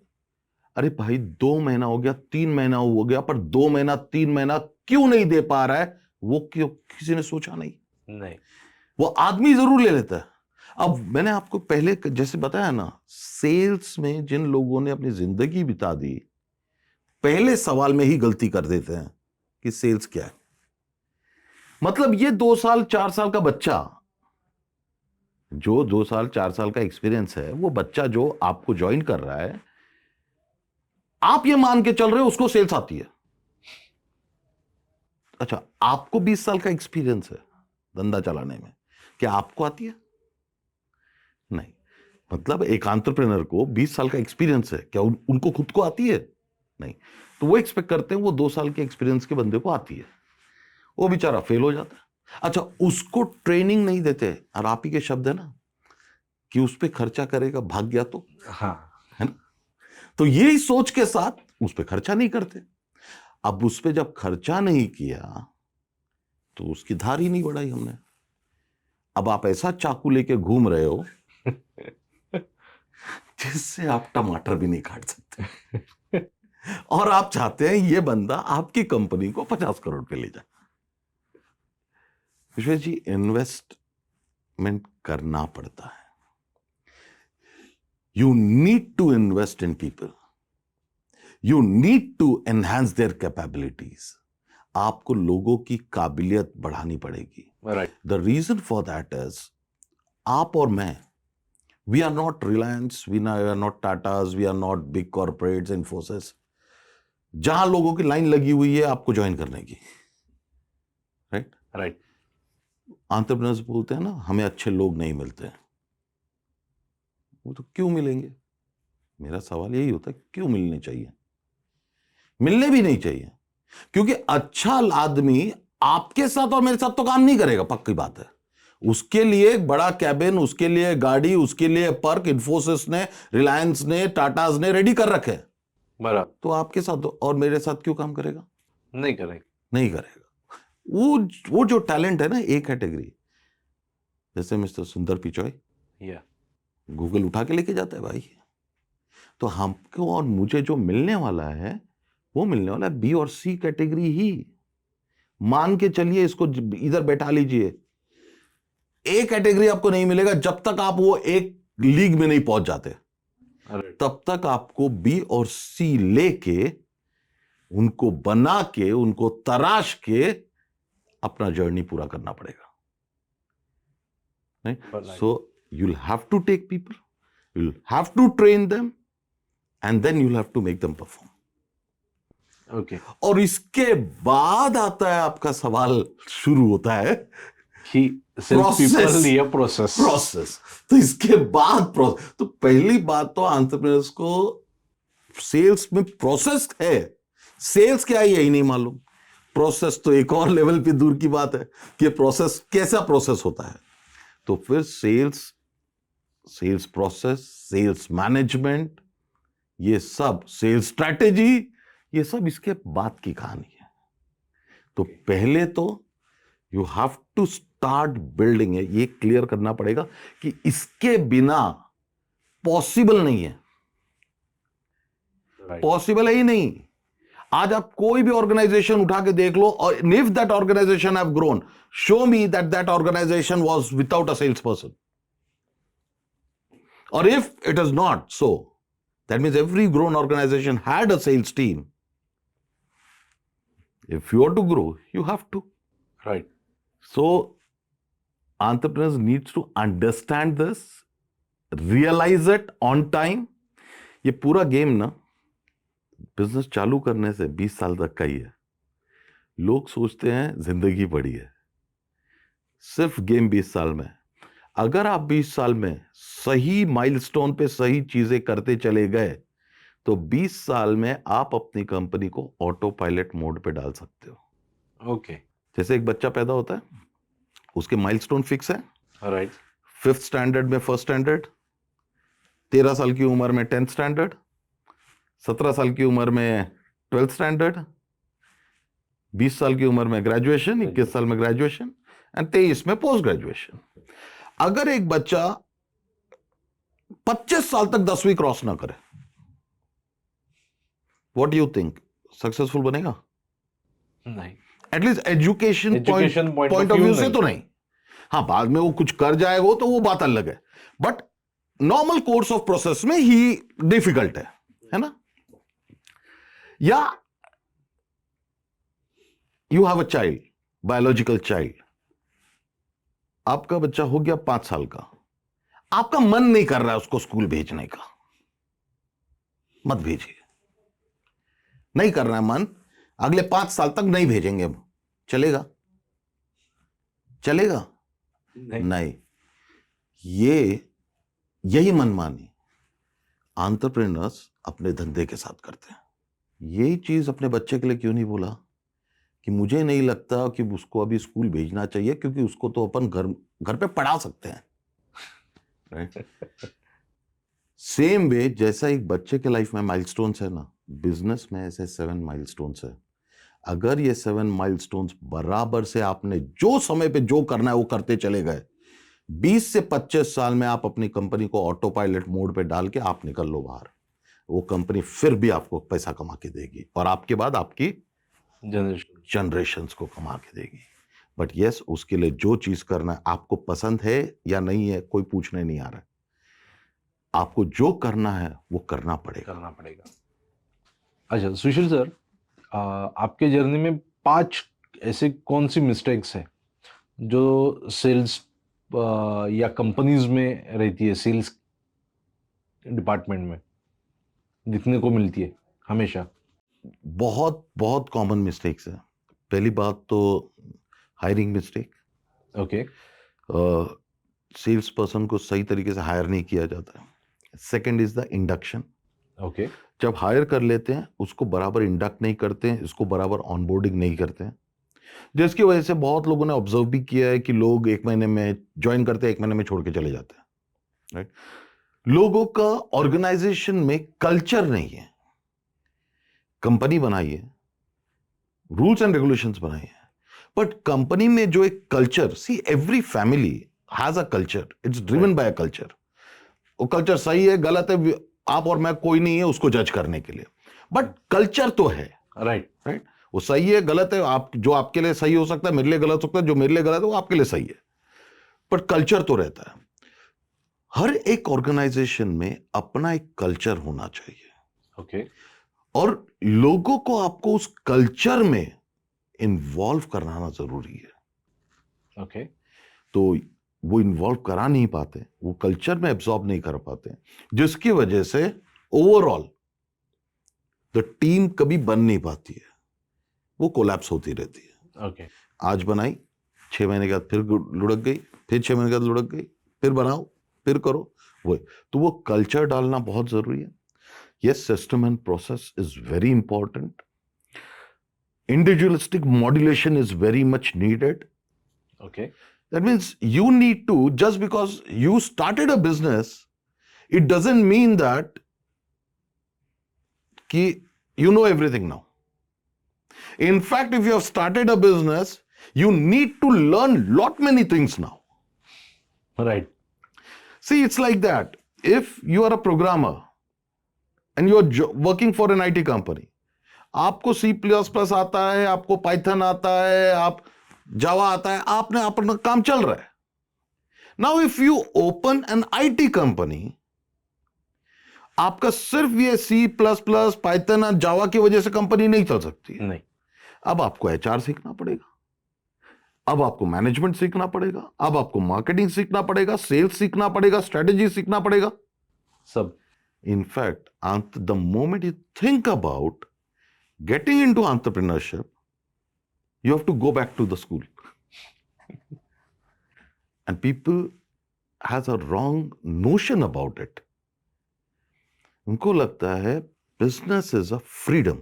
अरे भाई, 2 महीना हो गया, 3 महीना हो गया, पर 2 महीना 3 महीना क्यों नहीं दे पा रहा है, वो क्यों किसी ने सोचा नहीं. वो आदमी जरूर ले लेता है. अब मैंने आपको पहले जैसे बताया ना, सेल्स में जिन लोगों ने अपनी जिंदगी बिता दी, पहले सवाल में ही गलती कर देते हैं कि सेल्स क्या है. मतलब ये 2 साल 4 साल का बच्चा, जो 2 साल 4 साल का एक्सपीरियंस है, वो बच्चा जो आपको ज्वाइन कर रहा है, आप ये मान के चल रहे हो उसको सेल्स आती है. अच्छा, आपको 20 साल का एक्सपीरियंस है धंधा चलाने में, क्या आपको आती है? मतलब एक एंटरप्रेन्योर को 20 साल का एक्सपीरियंस है, क्या उनको खुद को आती है? नहीं। तो वो एक्सपेक्ट करते हैं वो 2 साल के एक्सपीरियंस के बंदे को आती है, वो बेचारा फेल हो जाता है। अच्छा, उसको ट्रेनिंग नहीं देते, और आप ही के शब्द है ना कि उस पर खर्चा करेगा, भाग गया तो, हाँ, है ना? तो यही सोच के साथ उस पर खर्चा नहीं करते। अब उस पर जब खर्चा नहीं किया तो उसकी धार ही नहीं बढ़ाई हमने। अब आप ऐसा चाकू लेके घूम रहे हो जिससे आप टमाटर भी नहीं काट सकते और आप चाहते हैं ये बंदा आपकी कंपनी को 50 करोड़ पे ले जाए। विश्वेश जी, इन्वेस्टमेंट करना पड़ता है। You need to invest in people, you need to enhance their capabilities. आपको लोगों की काबिलियत बढ़ानी पड़ेगी। Right. The reason for that is, आप और मैं, we are not Reliance, we are not Tatas, we are not big corporates, Infosys, जहां लोगों की लाइन लगी हुई है आपको ज्वाइन करने की। Right right. एंटरप्रेन्योर्स बोलते हैं ना हमें अच्छे लोग नहीं मिलते हैं। वो तो क्यों मिलेंगे? मेरा सवाल यही होता है, क्यों मिलने चाहिए? मिलने भी नहीं चाहिए, क्योंकि अच्छा आदमी आपके साथ और मेरे साथ तो काम नहीं करेगा, पक्की बात है। उसके लिए एक बड़ा कैबिन, उसके लिए गाड़ी, उसके लिए पर्क इन्फोसिस ने, रिलायंस ने, टाटाज ने रेडी कर रखे। बराबर। तो आपके साथ और मेरे साथ क्यों काम करेगा? नहीं करेंगे। नहीं करेगा। वो जो टैलेंट है ना, एक कैटेगरी, जैसे मिस्टर सुंदर पिचॉय, या गूगल उठा के लेके जाता है भाई। तो हमको और मुझे जो मिलने वाला है वो मिलने वाला है बी और सी कैटेगरी ही। मान के चलिए, इसको इधर बैठा लीजिए, ए कैटेगरी आपको नहीं मिलेगा जब तक आप वो एक लीग में नहीं पहुंच जाते। तब तक आपको बी और सी लेके, उनको बना के, उनको तराश के अपना जर्नी पूरा करना पड़ेगा। नहीं? सो you'll have to take people, you'll have to train them, and then you'll have to make them perform. Okay. और इसके बाद आता है आपका सवाल, शुरू होता है ही सेल्स पीपल या प्रोसेस। तो इसके बाद प्रोसेस। तो पहली बात तो एंटरप्रेन्योर्स को सेल्स में प्रोसेस है, सेल्स क्या है यही नहीं मालूम। प्रोसेस तो एक और लेवल पे दूर की बात है कि प्रोसेस कैसा प्रोसेस होता है। तो फिर सेल्स प्रोसेस, सेल्स मैनेजमेंट, ये सब, सेल्स स्ट्रैटेजी, ये सब इसके बाद की कहानी है। तो पहले तो you have to start building है, ये क्लियर करना पड़ेगा कि इसके बिना पॉसिबल नहीं है। पॉसिबल है ही नहीं। आज आप कोई भी ऑर्गेनाइजेशन उठा के देख लो, और if that organization have grown, show me that that organization was without a sales person. Or if it is not so, that means every grown organization had a sales team. If you want to grow, you have to. Right. So, entrepreneurs needs to understand this, realize it on time. ये पूरा game ना business चालू करने से 20 साल तक का ही है। लोग सोचते हैं जिंदगी बड़ी है, सिर्फ गेम 20 साल में। अगर आप 20 साल में सही माइलस्टोन पे सही चीजें करते चले गए तो 20 साल में आप अपनी कंपनी को ऑटो पायलट मोड पे डाल सकते हो। ओके। जैसे एक बच्चा पैदा होता है, उसके माइलस्टोन फिक्स है। राइट। 5th स्टैंडर्ड में 1st स्टैंडर्ड, 13 साल की उम्र में 10th स्टैंडर्ड, 17 साल की उम्र में 12th स्टैंडर्ड, 20 साल की उम्र में ग्रेजुएशन, 21 साल में ग्रेजुएशन, एंड 23 में पोस्ट ग्रेजुएशन। अगर एक बच्चा 25 साल तक 10वीं क्रॉस ना करे, what do you think, successful बनेगा? नहीं। At least education point of view से तो नहीं। हाँ, बाद में वो कुछ कर जाएगा तो वो बात अलग है, but normal course of process में ही डिफिकल्ट है ना? या you have a child, biological child, आपका बच्चा हो गया 5 साल का, आपका मन नहीं कर रहा है उसको स्कूल भेजने का, मत भेजिए। नहीं कर रहा है मन, अगले 5 साल तक नहीं भेजेंगे हम, चलेगा? चलेगा? नहीं। ये यही मनमानी एंटरप्रेन्योर्स अपने धंधे के साथ करते हैं। यही चीज अपने बच्चे के लिए क्यों नहीं बोला कि मुझे नहीं लगता कि उसको अभी स्कूल भेजना चाहिए, क्योंकि उसको तो अपन घर पे पढ़ा सकते हैं, राइट? सेम वे जैसा एक बच्चे के लाइफ में माइलस्टोन्स है ना, बिजनेस में ऐसे 7 माइलस्टोन्स है। अगर ये 7 माइलस्टोन्स बराबर से आपने जो समय पे जो करना है वो करते चले गए, 20 से 25 साल में आप अपनी कंपनी को ऑटो पायलट मोड पे डाल के आप निकल लो बाहर, वो कंपनी फिर भी आपको पैसा कमा के देगी और आपके बाद आपकी जनरेशंस को कमा के देगी। बट यस, उसके लिए जो चीज करना है, आपको पसंद है या नहीं है कोई पूछने नहीं आ रहा है, आपको जो करना है वो करना पड़ेगा। अच्छा सुशील सर, आपके जर्नी में 5 ऐसे कौन सी मिस्टेक्स है जो सेल्स या कंपनीज में रहती है, सेल्स डिपार्टमेंट में दिखने को मिलती है हमेशा? बहुत बहुत कॉमन मिस्टेक्स है। पहली बात तो hiring mistake. Okay. Sales person को सही तरीके से हायर नहीं किया जाता है। Second is the induction. Okay. जब हायर कर लेते हैं उसको बराबर इंडक्ट नहीं करते हैं, इसको बराबर ऑनबोर्डिंग नहीं करते हैं, जिसकी वजह से बहुत लोगों ने ऑब्जर्व भी किया है कि लोग 1 महीने में ज्वाइन करते हैं, 1 महीने में छोड़ के चले जाते हैं, राइट? लोगों का ऑर्गेनाइजेशन में कल्चर नहीं है। कंपनी बनाई है, रूल्स एंड रेगुलेशंस बनाई है, बट कंपनी में जो एक culture, see every family has a culture, it's driven by a culture. वो कल्चर सही है गलत है, आप और मैं कोई नहीं है उसको जज करने के लिए, बट कल्चर तो है, राइट। वो सही है गलत है, आप जो आपके लिए सही हो सकता है मेरे लिए गलत हो सकता है, जो मेरे लिए गलत है वो आपके लिए सही है, बट कल्चर तो रहता है। हर एक ऑर्गेनाइजेशन में अपना एक कल्चर होना चाहिए। ओके। और लोगों को आपको उस कल्चर में इन्वॉल्व कराना जरूरी है। ओके। तो वो इन्वॉल्व करा नहीं पाते, वो कल्चर में एब्जॉर्ब नहीं कर पाते, जिसकी वजह से ओवरऑल द टीम कभी बन नहीं पाती है, वो कोलैप्स होती रहती है। ओके। आज बनाई, 6 महीने के बाद फिर लुढ़क गई, फिर 6 महीने के बाद लुढ़क गई, फिर बनाओ, फिर करो, वो तो वो कल्चर डालना बहुत जरूरी है। Yes, system and process is very important. Individualistic modulation is very much needed. Okay. That means you need to, just because you started a business, it doesn't mean that you know everything now. In fact, if you have started a business, you need to learn lot many things now. Right. See, it's like that. If you are a programmer, and you are working for an IT company, आपको C++ आता है, आपको Python आता है, आप Java आता है, आपने अपना काम चल रहा है। Now if you open an IT company, आपका सिर्फ ये C++, Python और Java की वजह से कंपनी नहीं चल सकती है। नहीं। अब आपको HR सीखना पड़ेगा, अब आपको मैनेजमेंट सीखना पड़ेगा, अब आपको मार्केटिंग सीखना पड़ेगा, सेल्स सीखना पड़ेगा, स्ट्रेटेजी सीखना पड़ेगा, सब। In fact, the moment you think about getting into entrepreneurship, you have to go back to the school. And people has a wrong notion about it. उनको लगता है business is a freedom.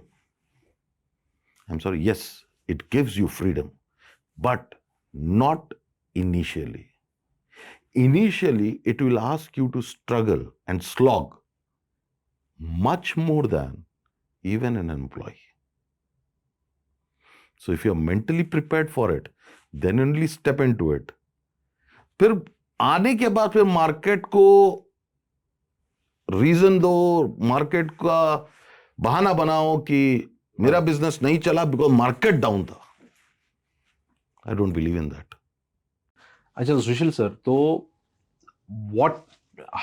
I'm sorry, yes, it gives you freedom, but not initially. Initially, it will ask you to struggle and slog much more than even an employee. So if you're mentally prepared for it, then only step into it. फिर आने के बाद फिर market को reason दो, market का बहाना बनाओ कि मेरा बिजनेस नहीं चला बिकॉज मार्केट डाउन था। I don't believe in that. अच्छा सुशील सर, तो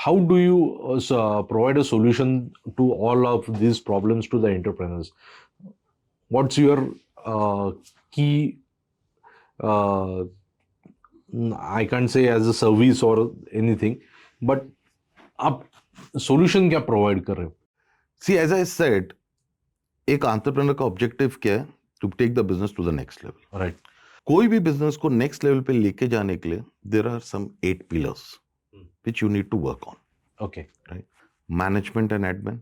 how do you provide a solution to all of these problems to the entrepreneurs? What's your key, I can't say as a service or anything, but आप solution क्या provide कर रहे हो? See, as I said, एक entrepreneur का objective क्या है? To take the business to the next level. Right. कोई भी business को next level पे लेके जाने के लिए there are some 8 pillars which you need to work on. Okay. right? Management and admin,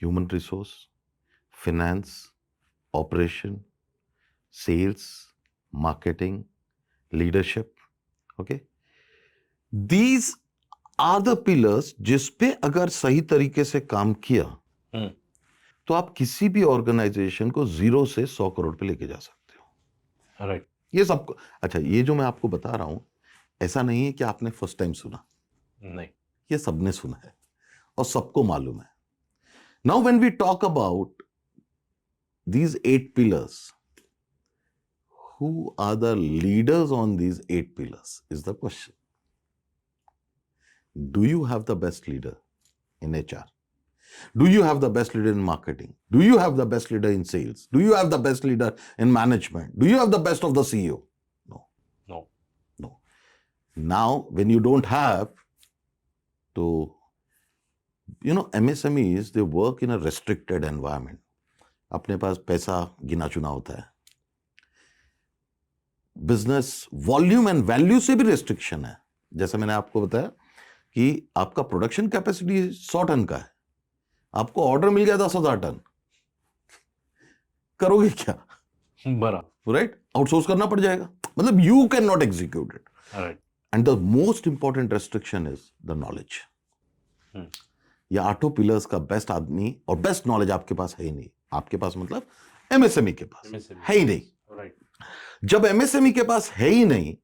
human resource, finance, operation, sales, marketing, leadership. Okay, these are the pillars जिस पे अगर सही तरीके से काम किया हम्म, तो आप किसी भी ऑर्गेनाइजेशन को 0 से 100 करोड़ पे लेके जा सकते हो। right. ये सबको, अच्छा, ये जो मैं आपको बता रहा हूं, ऐसा नहीं है कि आपने फर्स्ट टाइम सुना, नहीं. ये सबने सुना है और सबको मालूम है। Now when we talk about these 8 pillars, who are the leaders on these 8 pillars is the question. Do you have the best leader in HR? Do you have the best leader in marketing? Do you have the best leader in sales? Do you have the best leader in management? Do you have the best of the CEO? No. No. No. Now, when you don't have to, MSMEs, they work in a restricted environment. अपने पास पैसा गिना चुना होता है, business volume and value से भी restriction है। जैसे मैंने आपको बताया कि आपका प्रोडक्शन कैपेसिटी 100 टन का है, आपको ऑर्डर मिल गया 10,000 टन, करोगे क्या? बरा. राइट, आउटसोर्स करना पड़ जाएगा, मतलब you can not execute it. Right. And the most important restriction is the knowledge. ये 8 पिलर्स का बेस्ट आदमी और बेस्ट नॉलेज आपके पास है ही नहीं। आपके पास मतलब एमएसएमई के पास MSME. है ही नहीं। Right. जब एमएसएमई के पास है ही नहीं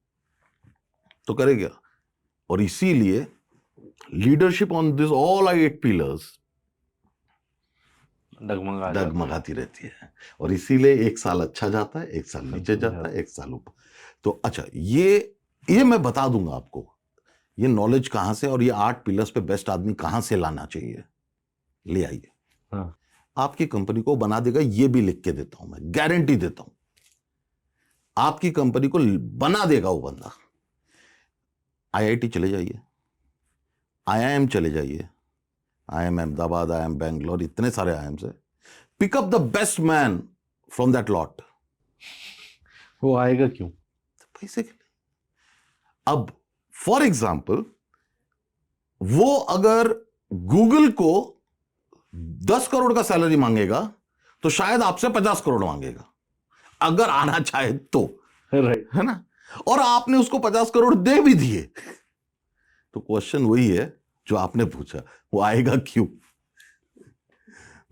तो करेगा, और इसीलिए leadership on this all 8 pillars डगमगाती रहती है, और इसीलिए एक साल अच्छा जाता है, एक साल नीचे जाता है, एक साल ऊपर। तो अच्छा, ये मैं बता दूंगा आपको ये नॉलेज कहां से, और ये 8 पिलर्स पे बेस्ट आदमी कहां से लाना चाहिए। ले आइए, हाँ. आपकी कंपनी को बना देगा, ये भी लिख के देता हूं, मैं गारंटी देता हूं, आपकी कंपनी को बना देगा वो बंदा। आईआईटी चले जाइए, आईआईएम चले जाइए, आईआईएम अहमदाबाद, आईआईएम बेंगलोर, इतने सारे आईआईएम है, pick up the best man from that lot. वो आएगा क्यों? पैसे के लिए। अब फॉर एग्जाम्पल, वो अगर गूगल को 10 करोड़ का सैलरी मांगेगा तो शायद आपसे 50 करोड़ मांगेगा, अगर आना चाहे तो। Right. है ना? और आपने उसको 50 करोड़ दे भी दिए, तो क्वेश्चन वही है जो आपने पूछा, वो आएगा क्यों?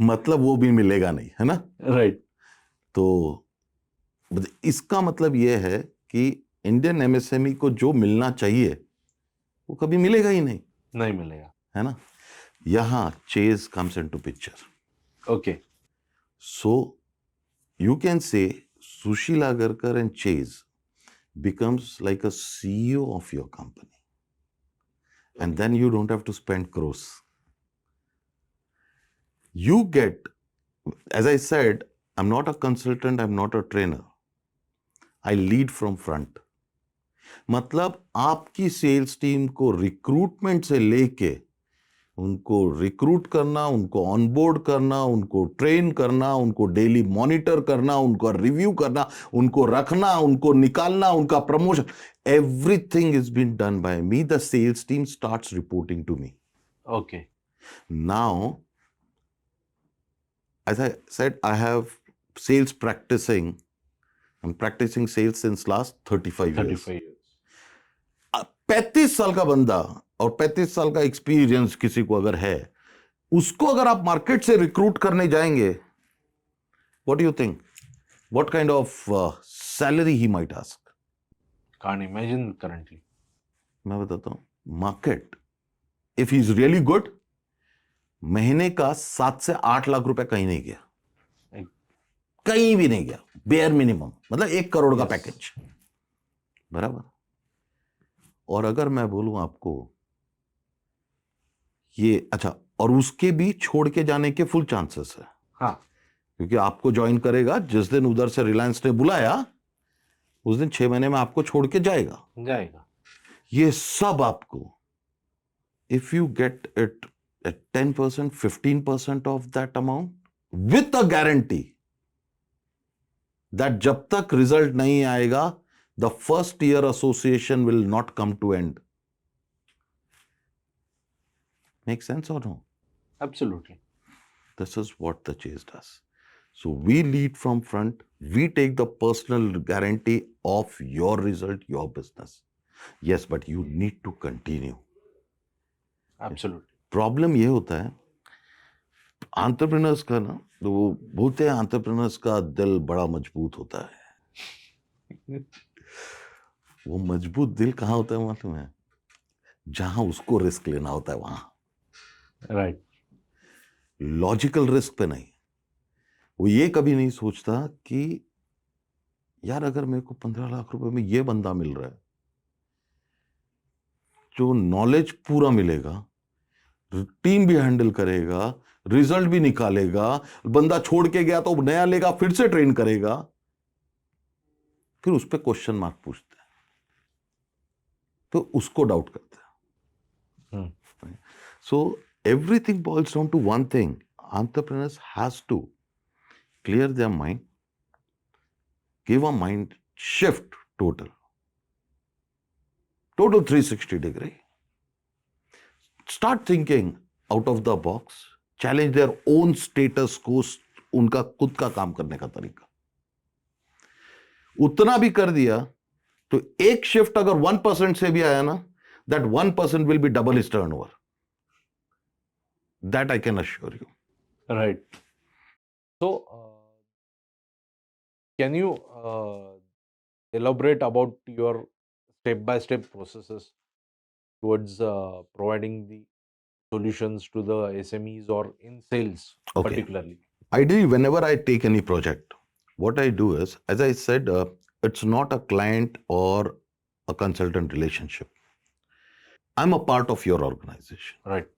मतलब वो भी मिलेगा नहीं, है ना? Right. तो इसका मतलब ये है कि इंडियन एमएसएमई को जो मिलना चाहिए वो कभी मिलेगा ही नहीं, नहीं मिलेगा, है ना? यहां chase comes into picture. Okay. So you can say Sushil Agarkar and Chase becomes like a CEO of your company. And then you don't have to spend crores. You get, as I said, I'm not a consultant, I'm not a trainer. I lead from front. मतलब आपकी sales team को recruitment से लेके उनको recruit करना, उनको onboard करना, उनको ट्रेन करना, उनको डेली मॉनिटर करना, उनको रिव्यू करना, उनको रखना, उनको निकालना, उनका promotion, everything is been done by me. The sales team starts reporting to me. Okay. Now, as I said, I have sales practicing. I'm practicing sales since last 35 years. 35 years. 35 साल का बंदा और 35 साल का एक्सपीरियंस किसी को अगर है, उसको अगर आप मार्केट से रिक्रूट करने जाएंगे, what do you think, what kind of salary he might ask? Can't imagine currently. मैं बताता हूं, market if he is really good, महीने का 7 से 8 लाख रुपए कहीं नहीं गया, कहीं भी नहीं गया, बेयर मिनिमम, मतलब 1 करोड़ का Yes. पैकेज, बराबर। और अगर मैं बोलूं आपको ये, अच्छा, और उसके भी छोड़ के जाने के फुल चांसेस है, हाँ. क्योंकि आपको ज्वाइन करेगा जिस दिन उधर से रिलायंस ने बुलाया, उस दिन 6 महीने में आपको छोड़ के जाएगा। जाएगा. ये सब आपको, if you get it at 10%, 15% of that amount, with a guarantee that जब तक रिजल्ट नहीं आएगा, the first year association will not come to end. Make sense or no? Absolutely. This is what the chase does. So we lead from front. We take the personal guarantee of your result, your business. Yes, but you need to continue. Absolutely. Problem ये होता है entrepreneurs का ना, तो वो बोलते हैं entrepreneurs का दिल बड़ा मजबूत होता है. वो मजबूत दिल कहाँ होता है मालूम है? जहां उसको रिस्क लेना होता है वहां. Right. लॉजिकल रिस्क पे नहीं. वो ये कभी नहीं सोचता कि यार अगर मेरे को 15 लाख रुपए में ये बंदा मिल रहा है जो नॉलेज पूरा मिलेगा, टीम भी हैंडल करेगा, रिजल्ट भी निकालेगा, बंदा छोड़ के गया तो नया लेगा, फिर से ट्रेन करेगा, फिर उस पर क्वेश्चन मार्क पूछते हैं, तो उसको डाउट करते हैं. So everything boils down to one thing. Entrepreneurs has to clear their mind, give a mind shift, total 360 degree. Start thinking out of the box, challenge their own status quo, उनका खुद का काम करने का तरीका. उतना भी कर दिया तो एक शिफ्ट अगर 1% से भी आया ना, that 1% will be double his turnover. That I can assure you. Right. So, can you elaborate about your step-by-step processes towards providing the solutions to the SMEs or in sales, Okay. particularly? Ideally, whenever I take any project, what I do is, as I said, it's not a client or a consultant relationship. I'm a part of your organization. Right.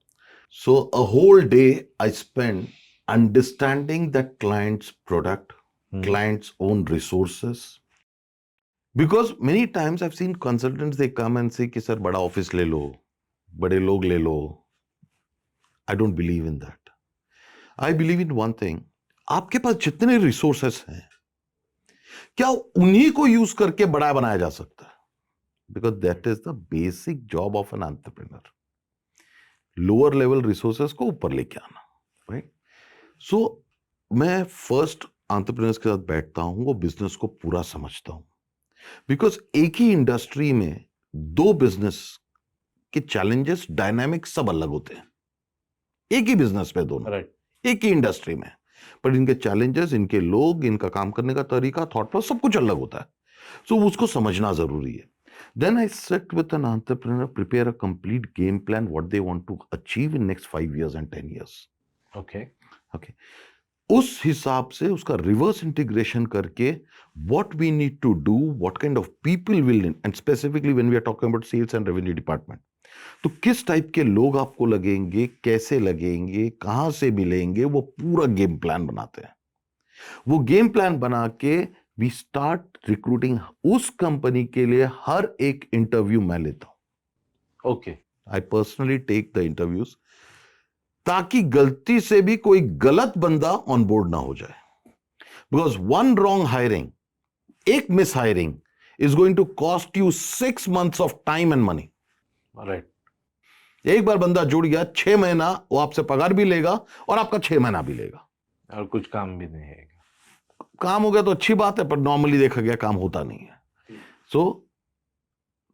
So a whole day I spend understanding that client's product, client's own resources. Because many times I've seen consultants, they come and say कि sir बड़ा office ले लो, बड़े लोग ले लो. I don't believe in that. I believe in one thing. आपके पास जितने resources हैं, क्या उन्हीं को यूज करके बड़ा बनाया जा सकता है? Because that is the basic job of an entrepreneur. Lower level resources को ऊपर लेके आना, राइट? सो मैं फर्स्ट एंटरप्रेन्योर्स के साथ बैठता हूं, वो बिजनेस को पूरा समझता हूं. बिकॉज एक ही इंडस्ट्री में दो बिजनेस के चैलेंजेस, डायनामिक सब अलग होते हैं. एक ही बिजनेस में दोनों, Right. एक ही इंडस्ट्री में, पर इनके चैलेंजेस, इनके लोग, इनका काम करने का तरीका, थॉट प्रोसेस, सब कुछ अलग होता है. सो उसको समझना जरूरी है. Then I sit with an entrepreneur, prepare a complete game plan, what they want to achieve in next 5 years and 10 years. Okay. Okay. उस हिसाब से उसका रिवर्स इंटीग्रेशन करके what we need to do, what kind of people will need, and specifically when we are talking about sales and revenue department, तो किस type के लोग आपको लगेंगे, कैसे लगेंगे, कहां से मिलेंगे, वो पूरा गेम प्लान बनाते हैं. वो गेम प्लान बना के वी स्टार्ट रिक्रूटिंग. उस कंपनी के लिए हर एक इंटरव्यू मैं लेता हूं. Okay. I personally take the interviews, ताकि गलती से भी कोई गलत बंदा ऑन बोर्ड ना हो जाए. बिकॉज वन रॉन्ग हायरिंग, एक miss hiring is going to cost you 6 months of time and money. Right. एक बार बंदा जुड़ गया, 6 महीना वो आपसे पगार भी लेगा और आपका 6 महीना भी लेगा. और कुछ काम भी नहीं है. काम हो गया तो अच्छी बात है, पर नॉर्मली देखा गया काम होता नहीं है. सो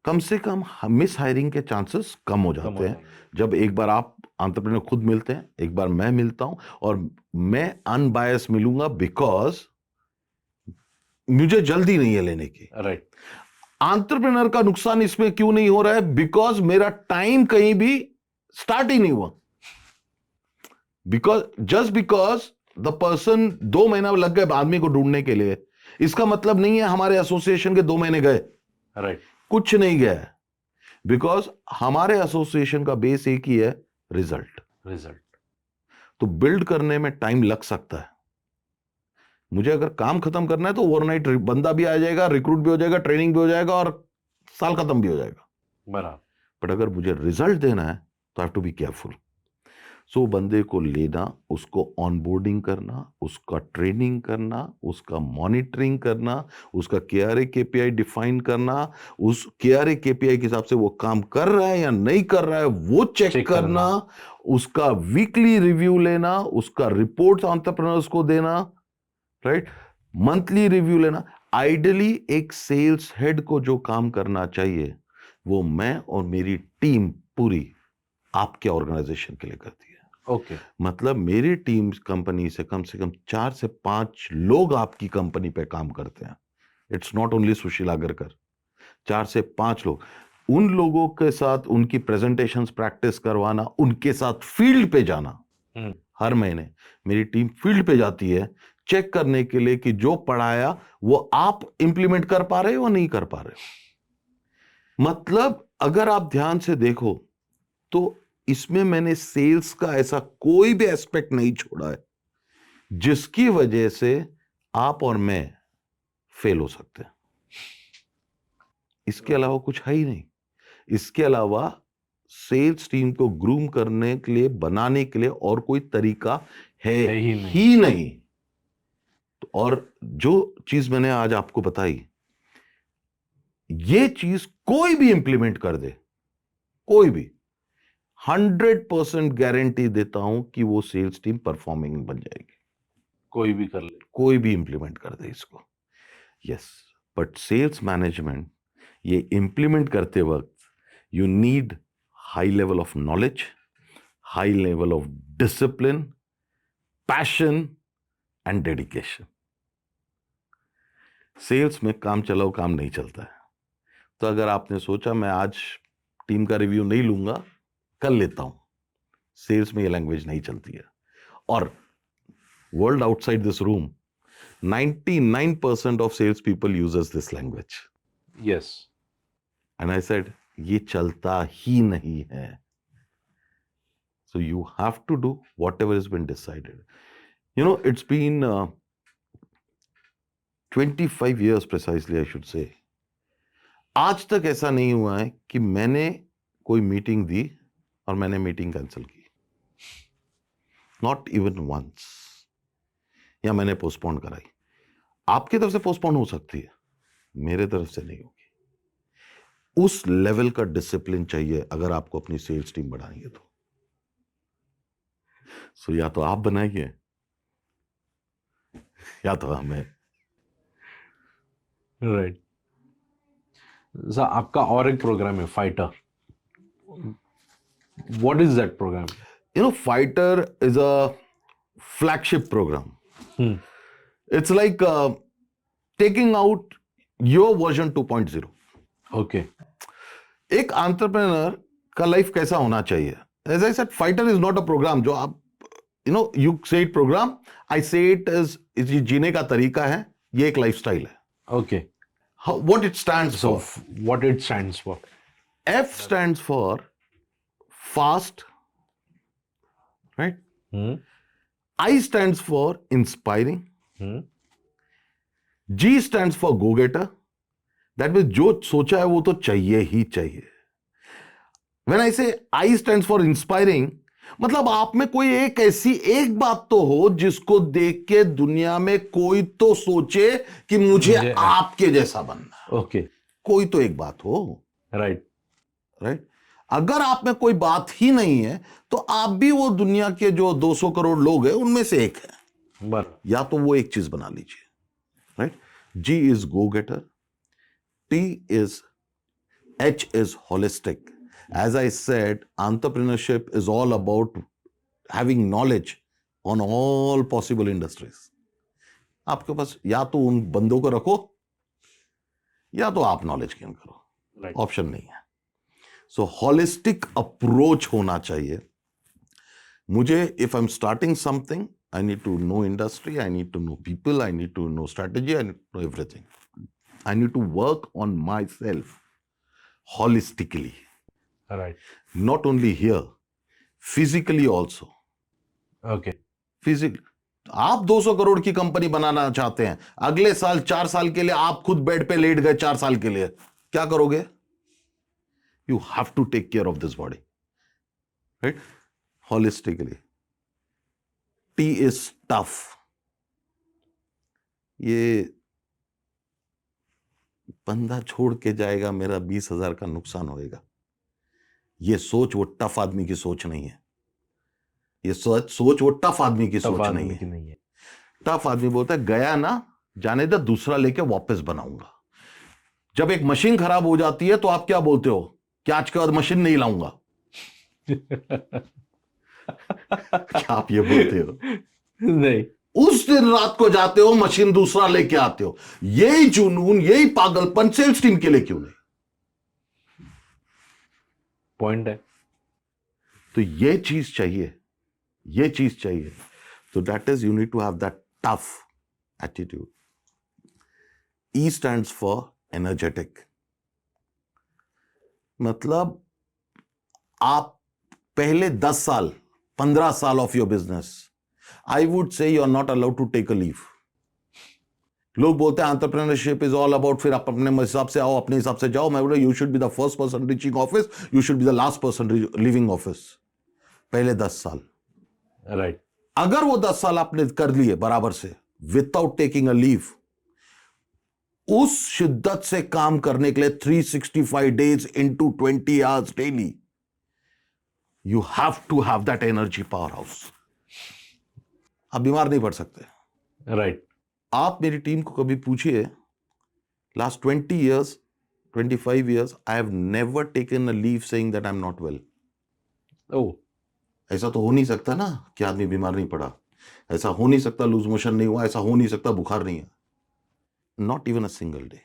कम से कम मिस हायरिंग के चांसेस कम हो जाते हैं जब एक बार आप एंटरप्रेन्योर खुद मिलते हैं, एक बार मैं मिलता हूं, और मैं अनबायस मिलूंगा. बिकॉज मुझे जल्दी नहीं है लेने की. Right. एंटरप्रेन्योर का नुकसान इसमें क्यों नहीं हो रहा है? बिकॉज मेरा टाइम कहीं भी स्टार्ट ही नहीं हुआ. बिकॉज द पर्सन 2 महीना लग गए आदमी को ढूंढने के लिए, इसका मतलब नहीं है हमारे एसोसिएशन के 2 महीने गए. Right. कुछ नहीं गया. बिकॉज हमारे एसोसिएशन का बेस एक ही है, रिजल्ट. तो बिल्ड करने में टाइम लग सकता है. मुझे अगर काम खत्म करना है तो ओवरनाइट बंदा भी आ जाएगा, रिक्रूट भी हो जाएगा, ट्रेनिंग भी हो जाएगा और साल खत्म भी हो जाएगा. बराबर. बट अगर मुझे रिजल्ट देना है तो I have to be careful. So बंदे को लेना, उसको ऑनबोर्डिंग करना, उसका ट्रेनिंग करना, उसका मॉनिटरिंग करना, उसका KRA KPI डिफाइन करना, उस KRA KPI के हिसाब से वो काम कर रहा है या नहीं कर रहा है वो चेक करना, उसका वीकली रिव्यू लेना, उसका रिपोर्ट्स एंटरप्रेन्योर्स को देना, राइट, मंथली रिव्यू लेना। आइडियली एक सेल्स हेड को जो काम करना चाहिए वो मैं और मेरी टीम पूरी आपके ऑर्गेनाइजेशन के लिए करती है। ओके, मतलब मेरी टीम कंपनी से कम 4 से 5 लोग आपकी कंपनी पे काम करते हैं। इट्स नॉट ओनली सुशील आगरकर, 4 से 5 लोग। उन लोगों के साथ उनकी प्रेजेंटेशंस प्रैक्टिस करवाना, उनके साथ फील्ड पे जाना। हर महीने मेरी टीम फील्ड पे जाती है चेक करने के लिए कि जो पढ़ाया वो आप इंप्लीमेंट कर पा रहे हो या नहीं कर पा रहे हो। मतलब अगर आप ध्यान से देखो तो इसमें मैंने सेल्स का ऐसा कोई भी एस्पेक्ट नहीं छोड़ा है जिसकी वजह से आप और मैं फेल हो सकते हैं। इसके अलावा कुछ है ही नहीं। इसके अलावा सेल्स टीम को ग्रूम करने के लिए, बनाने के लिए और कोई तरीका है ही नहीं। तो और जो चीज मैंने आज आपको बताई, ये चीज कोई भी इंप्लीमेंट कर दे, कोई भी, 100% गारंटी देता हूं कि वो सेल्स टीम परफॉर्मिंग बन जाएगी। कोई भी कर ले, कोई भी इंप्लीमेंट कर दे इसको। यस, बट सेल्स मैनेजमेंट ये इंप्लीमेंट करते वक्त you need high level of knowledge, high level of discipline, passion and dedication. Sales में काम चलाओ काम नहीं चलता है। तो अगर आपने सोचा मैं आज टीम का रिव्यू नहीं लूंगा, कल लेता हूं, सेल्स में ये लैंग्वेज नहीं चलती है। और world outside this room 99% of sales people uses this language. Yes, and I said ये चलता ही नहीं है। So you have to do whatever is been decided. You know, it's been 25 years precisely, I should say. आज तक ऐसा नहीं हुआ है कि मैंने कोई मीटिंग दी और मैंने मीटिंग कैंसिल की। Not even once. या मैंने पोस्टपोन कराई। आपकी तरफ से पोस्टपोन हो सकती है, मेरे तरफ से नहीं होगी। उस लेवल का डिसिप्लिन चाहिए अगर आपको अपनी सेल्स टीम बढ़ानी है तो। सो या तो आप बनाइए या तो हमें। राइट। सर, आपका और एक प्रोग्राम है fighter. What is that program? You know, Fighter is a flagship program. It's like taking out your version 2.0. Okay, एक एंटरप्रेन्योर का लाइफ कैसा होना चाहिए? As I said, Fighter is not a program जो आप, you say it program, I say it as ये जीने का तरीका है, ये एक लाइफस्टाइल है। Okay. What it stands So, for? what it stands for? F stands for fast, right? I stands for inspiring. G stands for go-getter. That means जो सोचा है वो तो चाहिए ही चाहिए। When I say I stands for inspiring, मतलब आप में कोई एक ऐसी एक बात तो हो जिसको देख के दुनिया में कोई तो सोचे कि मुझे आपके जैसा बनना है। ओके, कोई तो एक बात हो। Right, right. अगर आप में कोई बात ही नहीं है तो आप भी वो दुनिया के जो 200 करोड़ लोग हैं उनमें से एक है। बराबर। या तो वो एक चीज बना लीजिए। Right. G is go getter, T is H is holistic. As I said, entrepreneurship is all about having knowledge on all possible industries. आपके पास या तो उन बंदों को रखो या तो आप नॉलेज गेन करो, राइट। ऑप्शन नहीं है। सो हॉलिस्टिक अप्रोच होना चाहिए मुझे। If I am starting something, I need to know industry, I need to know people, I need to know strategy, I need to know everything. I need to work on myself holistically. Right, Not only here, physically also. Okay. Physically. आप 200 करोड़ की company बनाना चाहते हैं, अगले साल 4 साल के लिए आप खुद बेड पे लेट गए 4 साल के लिए, क्या करोगे? You have to take care of this body. Right? Holistically. T is tough. ये बंदा छोड़ के जाएगा, मेरा 20,000 का नुकसान होएगा, ये सोच वो टफ आदमी की सोच नहीं है। ये सोच वो टफ आदमी की सोच नहीं है। नहीं है। टफ आदमी बोलता है गया ना, जाने दे, दूसरा लेके वापस बनाऊंगा। जब एक मशीन खराब हो जाती है तो आप क्या बोलते हो कि आज के बाद मशीन नहीं लाऊंगा? क्या आप ये बोलते हो? नहीं। उस दिन रात को जाते हो, मशीन दूसरा लेके आते हो। यही जुनून, यही पागलपन सेल्स टीम के लिए क्यों नहीं? पॉइंट है। तो ये चीज चाहिए, ये चीज चाहिए। तो that is, you need to have that tough attitude. E stands for energetic. मतलब आप पहले 10 साल 15 साल of your business, I would say you are not allowed to take a leave. लोग बोलते हैं एंटरप्रेन्योरशिप इज ऑल अबाउट, फिर आप अपने हिसाब से आओ, अपने हिसाब से जाओ। मैं बोला you should be the first person reaching office, you should be the last person living office. पहले 10 साल, राइट। अगर वो 10 साल आपने कर लिए बराबर से विदाउट टेकिंग अ लीव, उस शिद्दत से काम करने के लिए 365 days into 20 hours daily, you have to have that energy powerhouse. आप बीमार नहीं पड़ सकते। राइट। आप मेरी टीम को कभी पूछिए, last 20 years 25 years I have never taken a leave saying that I am not well. Oh, ऐसा तो हो नहीं सकता ना कि आदमी बीमार नहीं पड़ा, ऐसा हो नहीं सकता लूज मोशन नहीं हुआ, ऐसा हो नहीं सकता बुखार नहीं है। Not even a single day.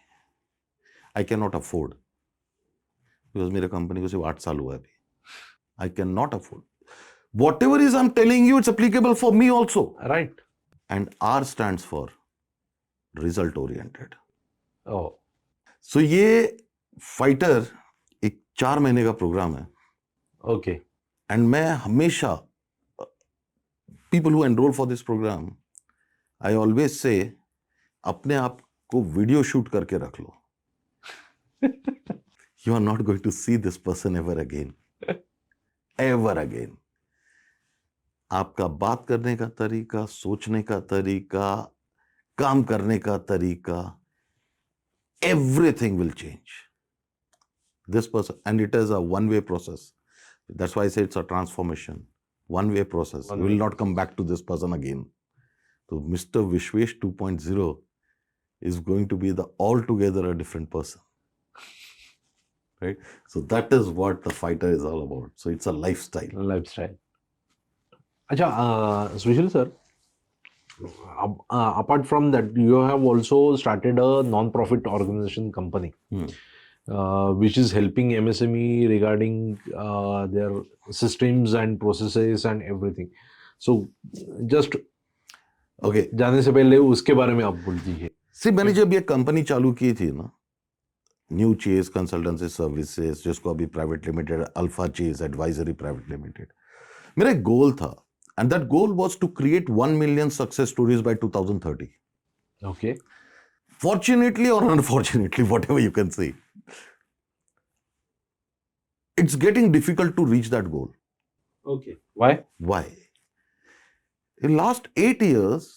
I can not afford, because मेरे कंपनी को सिर्फ 8 साल हुआ है अभी। I can not afford. Whatever is I am telling you, it's applicable for me also. Right. And R stands for result oriented. Oh, so ये fighter एक 4 महीने का प्रोग्राम है। ओके। एंड मैं हमेशा, people who enroll for this program, I always say, अपने आप को वीडियो शूट करके रख लो। You are not going to see this person ever again, ever again. आपका बात करने का तरीका, सोचने का तरीका, काम करने का तरीका, everything will change. This person, and it is a one-way process. That's why I say it's a transformation, one-way process. You will not come back to this person again. So Mr. Vishwesh 2.0 is going to be the altogether a different person, right? So that is what the fighter is all about. So it's a lifestyle. Lifestyle. अच्छा, सुशील sir, apart from that, you have also started a non-profit organization company, which is helping MSME regarding their systems and processes and everything. So, just Okay. जाने से पहले उसके बारे में आप बोल दीजिए। See, मैंने जब ये कंपनी चालू की थी ना, न्यू चेज कंसल्टेंसी सर्विसेज, जिसको अभी private limited, alpha chase advisory private limited, मेरा एक गोल था, and that goal was to create 1 million success stories by 2030. Okay. Fortunately or unfortunately, whatever you can say, it's getting difficult to reach that goal. Okay. Why? Why? In last 8 years,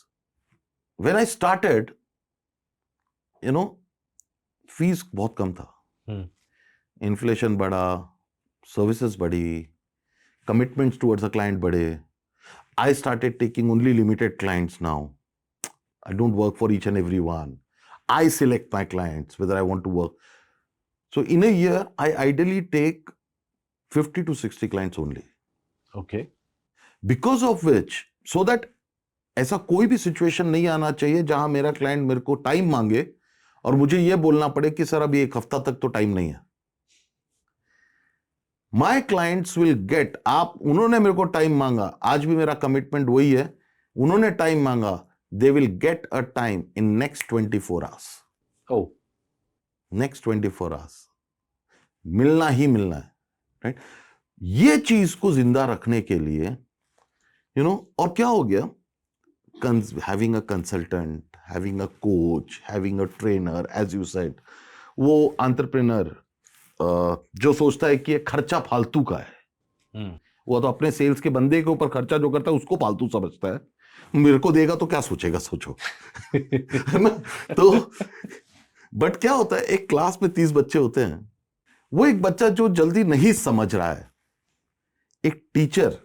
when I started, fees बहुत कम था, inflation बढ़ा, services बढ़ी, commitments towards the client बढ़े. I started taking only limited clients now. I don't work for each and every one. I select my clients whether I want to work. So in a year, I ideally take 50 to 60 clients only. Okay. Because of which, so that ऐसा कोई भी situation नहीं आना चाहिए जहां मेरा client मेरे को टाइम मांगे और मुझे ये बोलना पड़े कि सर अभी 1 हफ्ता तक तो टाइम नहीं है. माई क्लाइंट्स विल गेट, उन्होंने मेरे को टाइम मांगा, आज भी मेरा कमिटमेंट वही है, उन्होंने टाइम मांगा, they will get a time in next 24 hours. Oh. Next 24 hours मिलना ही मिलना है, राइट? ये चीज को जिंदा रखने के लिए और क्या हो गया, having a consultant, having a coach, having a trainer, as you said, वो एंटरप्रेन्योर जो सोचता है कि ये खर्चा फालतू का है, वो तो अपने सेल्स के बंदे के ऊपर खर्चा जो करता है उसको फालतू समझता है, मेरे को देगा तो क्या सोचेगा, सोचो. है ना? तो बट क्या होता है, एक क्लास में 30 बच्चे होते हैं, वो एक बच्चा जो जल्दी नहीं समझ रहा है, एक टीचर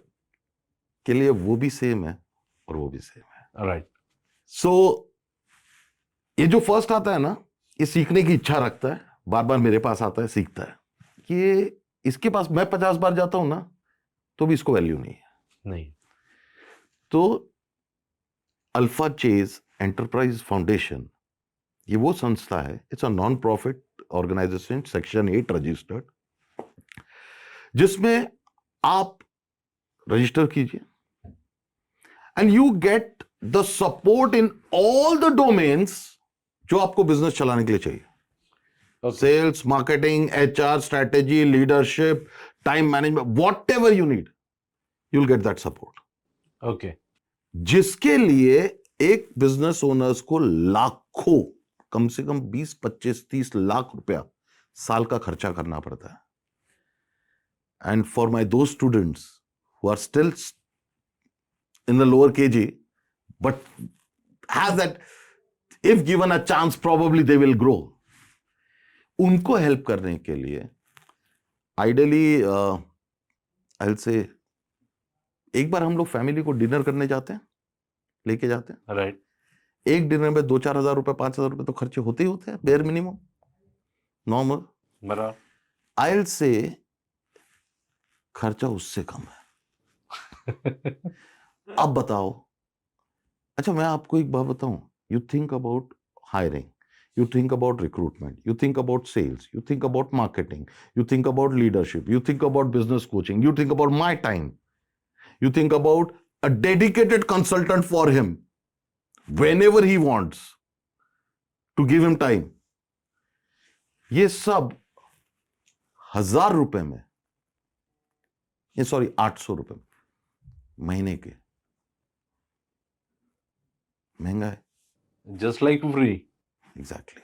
के लिए वो भी सेम है और वो भी सेम है। राइट। सो ये जो फर्स्ट आता है ना, ये सीखने की इच्छा रखता है, बार बार मेरे पास आता है, सीखता है कि इसके पास मैं 50 बार जाता हूं ना तो भी इसको वैल्यू नहीं है। नहीं। तो अल्फा चेज एंटरप्राइज फाउंडेशन ये वो संस्था है, it's a non profit organization, section 8 registered, जिसमें आप रजिस्टर कीजिए and you get the support in all the domains जो आपको बिजनेस चलाने के लिए चाहिए। Sales, marketing, HR, strategy, leadership, time management, whatever you need, you will get that support. Okay. जिसके लिए एक बिजनेस ओनर्स को लाखों, कम से कम 20, 25, 30 लाख रुपया साल का खर्चा करना पड़ता है। एंड फॉर माई दो students who are still in the lower KG but has that, if given a chance probably they will grow, उनको हेल्प करने के लिए आइडियली आई विल से एक बार हम लोग फैमिली को डिनर करने जाते हैं, लेके जाते हैं। राइट। एक डिनर में 2-4 हजार रुपए, 5 हजार रुपए तो खर्चे होते ही होते हैं, बेयर मिनिमम, नॉर्मल। बराबर। आई विल से खर्चा उससे कम है। अब बताओ, अच्छा मैं आपको एक बात बताऊं, you think about hiring, you think about recruitment, you think about sales, you think about marketing, you think about leadership, you think about business coaching, you think about my time, you think about a dedicated consultant for him whenever he wants to give him time. ये सब 1000 रुपए में, ये sorry 800 रुपए में महीने के, महंगा है। Just like free. एग्जैक्टली।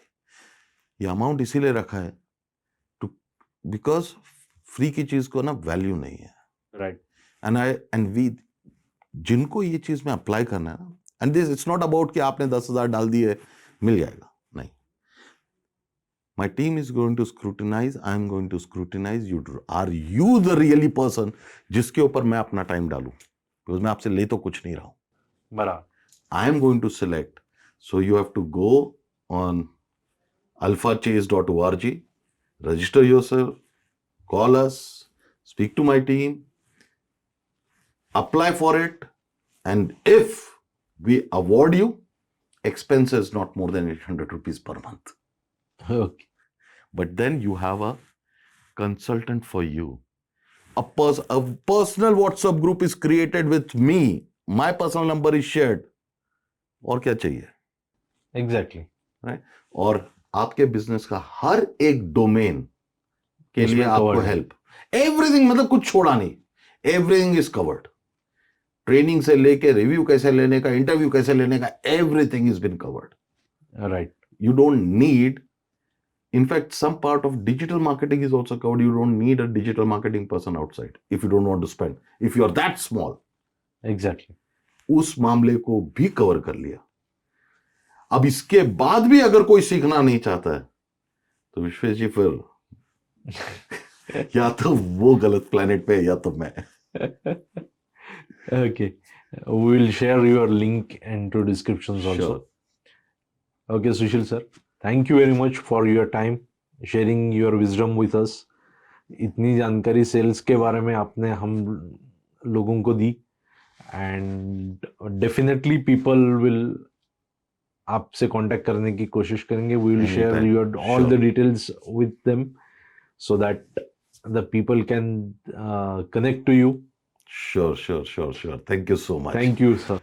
ये अमाउंट इसीलिए रखा है टू, बिकॉज फ्री की चीज को ना वैल्यू नहीं है। राइट। एंड वी, जिनको ये चीज में अप्लाई करना है ना, and this it's not about कि आपने 10,000 डाल दिए मिल जाएगा, नहीं। My team is going to scrutinize, I am going to scrutinize you. Are you the really person जिसके ऊपर मैं अपना टाइम डालूं? बिकॉज मैं आपसे ले तो कुछ नहीं रहा हूं। बराबर। I am going to select, so you have to go on alphachase.org, register yourself, call us, speak to my team, apply for it, and if we award you, expenses not more than 800 rupees per month. Okay. But then you have a consultant for you. A personal WhatsApp group is created with me. My personal number is shared. और क्या चाहिए? Exactly. Right? और आपके business का हर एक domain के लिए आपको हेल्प, एवरीथिंग, मतलब कुछ छोड़ा नहीं, एवरीथिंग इज कवर्ड। ट्रेनिंग से लेके रिव्यू कैसे लेने का, इंटरव्यू कैसे लेने का, everything is been covered. Right. You don't need, in fact some part of digital marketing is also covered. You don't need a digital marketing person outside if you don't want to spend, if you are that small. Exactly. उस मामले को भी cover कर लिया। अब इसके बाद भी अगर कोई सीखना नहीं चाहता है तो विश्वेश जी फिर या तो वो गलत प्लेनेट पे या तो मैं। Okay. We will share your link into descriptions also. Sure. Okay, Sushil sir. Thank you very much for your time, sharing your wisdom with us. इतनी जानकारी सेल्स के बारे में आपने हम लोगों को दी, and definitely people will आपसे कांटेक्ट करने की कोशिश करेंगे. We will share Anytime. your all Sure. the details with them so that the people can connect to you. Sure. Thank you so much. Thank you, sir.